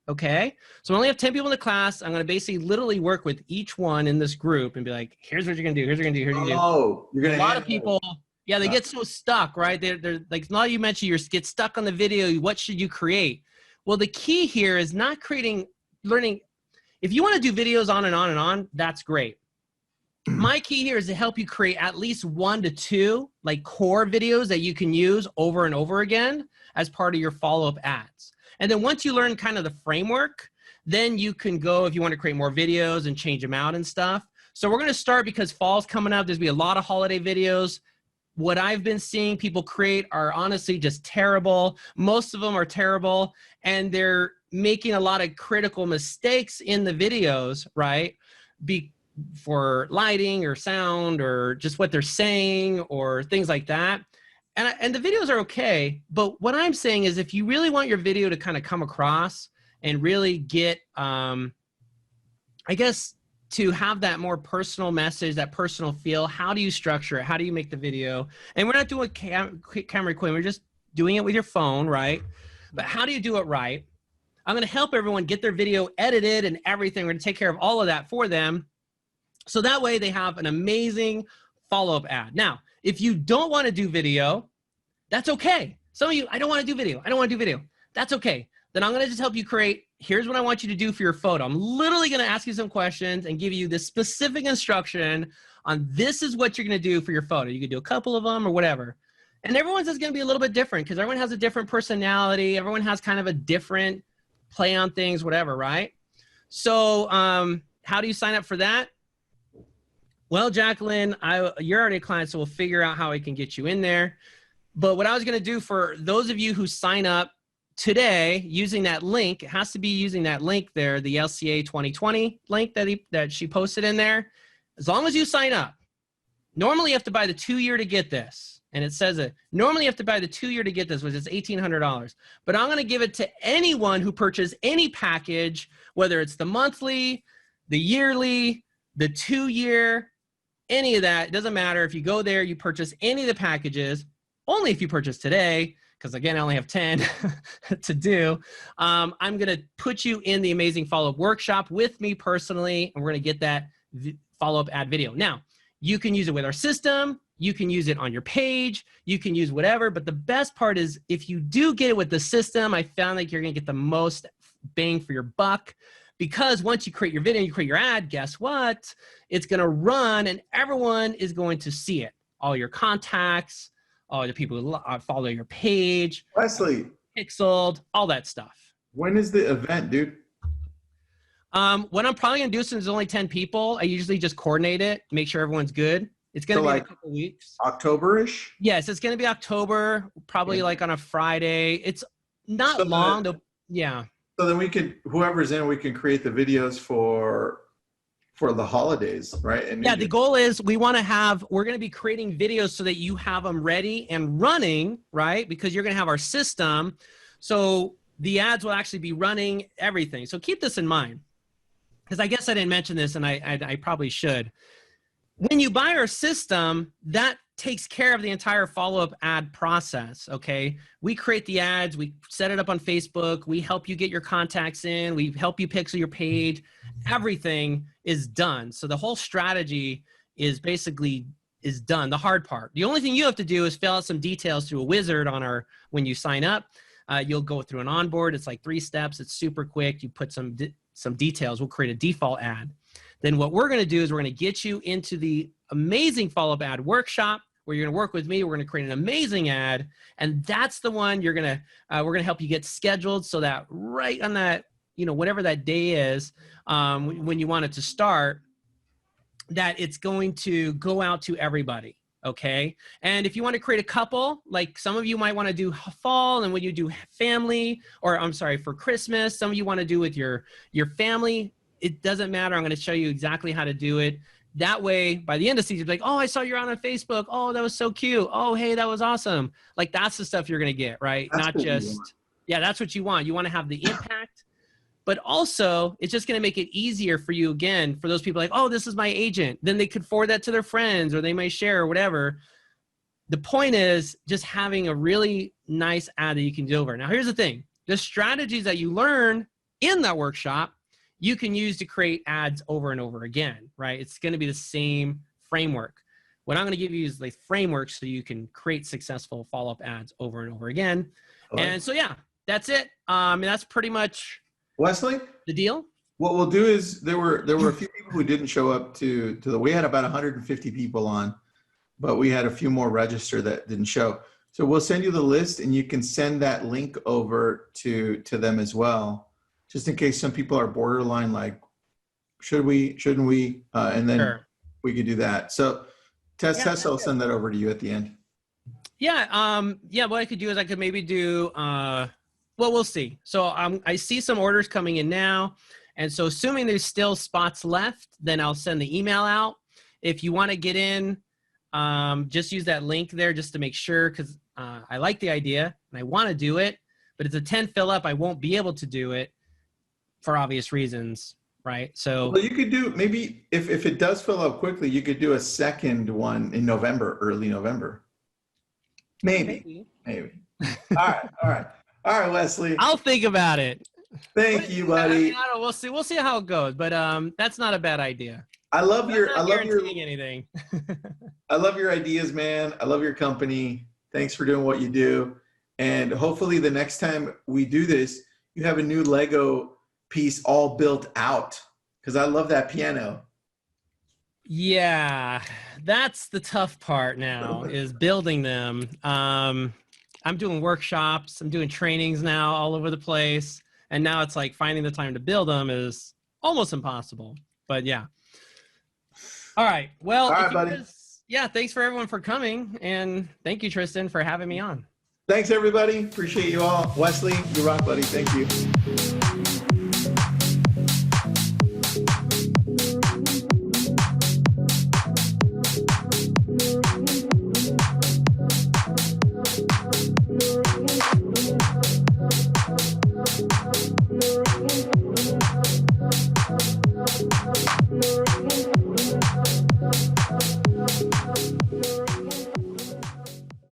S1: Okay, so I only have 10 people in the class. I'm going to basically literally work with each one in this group and be like, here's what you're going to do. Here's what you're going to do. Here's what you're going to do.
S2: Oh, you're going to.
S1: A lot of people, yeah, they get so stuck, right? They're like, not you mentioned, you get stuck on the video. What should you create? Well, the key here is not learning. If you want to do videos on and on and on, that's great. My key here is to help you create at least 1 to 2 like core videos that you can use over and over again as part of your follow-up ads. And then once you learn kind of the framework, then you can go, if you want to create more videos and change them out and stuff. So we're going to start because fall's coming up. There's going to be a lot of holiday videos. What I've been seeing people create are honestly just terrible. Most of them are terrible, and they're making a lot of critical mistakes in the videos, right? For lighting or sound or just what they're saying or things like that. And the videos are okay, but what I'm saying is if you really want your video to kind of come across and really get, I guess, to have that more personal message, that personal feel, how do you structure it? How do you make the video? And we're not doing camera equipment, we're just doing it with your phone, right? But how do you do it right? I'm going to help everyone get their video edited and everything. We're going to take care of all of that for them. So that way they have an amazing follow-up ad. Now, if you don't want to do video, that's okay. Some of you, I don't want to do video. I don't want to do video. That's okay. Then I'm going to just help you create, here's what I want you to do for your photo. I'm literally going to ask you some questions and give you this specific instruction on this is what you're going to do for your photo. You could do a couple of them or whatever. And everyone's is going to be a little bit different because everyone has a different personality. Everyone has kind of a different play on things, whatever, right? So how do you sign up for that? Well, Jacqueline, you're already a client, so we'll figure out how we can get you in there. But what I was going to do for those of you who sign up today using that link, it has to be using that link there, the LCA 2020 link that she posted in there. As long as you sign up, normally you have to buy the 2-year to get this. And it says it. Normally you have to buy the 2-year to get this, which is $1,800. But I'm going to give it to anyone who purchased any package, whether it's the monthly, the yearly, the 2-year, any of that. It doesn't matter. If you go there, you purchase any of the packages, only if you purchase today, because again, I only have 10 to do. I'm going to put you in the Amazing Follow-Up Workshop with me personally, and we're going to get that follow-up ad video. Now, you can use it with our system. You can use it on your page. You can use whatever. But the best part is if you do get it with the system, I found like you're going to get the most bang for your buck, because once you create your video, you create your ad, guess what? It's going to run and everyone is going to see it. All your contacts, all the people who follow your page.
S2: Wesley.
S1: Pixeled, all that stuff.
S2: When is the event, dude?
S1: What I'm probably going to do, since there's only 10 people, I usually just coordinate it, make sure everyone's good. It's going to be like in a couple weeks.
S2: October-ish?
S1: Yes, it's going to be October, probably like on a Friday. It's not so long. Yeah.
S2: So then we could, whoever's in, we can create the videos for the holidays, right? And
S1: yeah, the goal is we're going to be creating videos so that you have them ready and running, right? Because you're going to have our system. So the ads will actually be running everything. So keep this in mind, because I guess I didn't mention this and I probably should. When you buy our system, that takes care of the entire follow-up ad process, okay? We create the ads, we set it up on Facebook, we help you get your contacts in, we help you pixel your page, everything is done. So the whole strategy is basically done, the hard part. The only thing you have to do is fill out some details through a wizard on when you sign up. You'll go through an onboard, it's like 3 steps, it's super quick, you put some details, we'll create a default ad. Then what we're going to do is we're going to get you into the amazing follow-up ad workshop where you're going to work with me. We're going to create an amazing ad, and that's the one we're going to help you get scheduled so that right on that, whatever that day is, when you want it to start, that it's going to go out to everybody. Okay. And if you want to create a couple, like some of you might want to do fall, and when you do family, or I'm sorry, for Christmas, some of you want to do with your family. It doesn't matter. I'm going to show you exactly how to do it. That way, by the end of the season, you'll be like, oh, I saw you're on Facebook. Oh, that was so cute. Oh, hey, that was awesome. Like, that's the stuff you're going to get, right?
S2: That's
S1: not just, yeah, that's what you want. You want to have the impact, but also it's just going to make it easier for you, again, for those people like, oh, this is my agent. Then they could forward that to their friends, or they may share or whatever. The point is just having a really nice ad that you can deliver. Now, here's the thing. The strategies that you learn in that workshop, you can use to create ads over and over again, right? It's going to be the same framework. What I'm going to give you is the framework so you can create successful follow-up ads over and over again. Right. And so, yeah, that's it. That's pretty much
S2: Wesley,
S1: the deal.
S2: What we'll do is there were a few people who didn't show up we had about 150 people on, but we had a few more register that didn't show. So we'll send you the list, and you can send that link over to them as well, just in case some people are borderline, like, should we, shouldn't we? And then sure, we could do that. So Tess, I'll send that over to you at the end.
S1: Yeah. What I could do is I could maybe do, well, we'll see. So I see some orders coming in now. And so assuming there's still spots left, then I'll send the email out. If you want to get in, just use that link there just to make sure, because I like the idea and I want to do it, but it's a 10 fill up. I won't be able to do it for obvious reasons, right? So
S2: well, you could do, maybe if it does fill up quickly, you could do a second one in November, early November. Maybe. All right, Wesley.
S1: I'll think about it.
S2: Thank you, buddy.
S1: We'll see how it goes, but that's not a bad idea.
S2: I love your
S1: anything.
S2: I love your ideas, man. I love your company. Thanks for doing what you do. And hopefully the next time we do this, you have a new Lego piece all built out, because I love that piano.
S1: Yeah, that's the tough part now, is building them. I'm doing workshops, I'm doing trainings now all over the place, and now it's like finding the time to build them is almost impossible. But yeah. All right. Well,
S2: all right, buddy.
S1: Yeah, thanks for everyone for coming, and thank you, Tristan, for having me on.
S2: Thanks, everybody. Appreciate you all. Wesley, you rock, buddy. Thank you.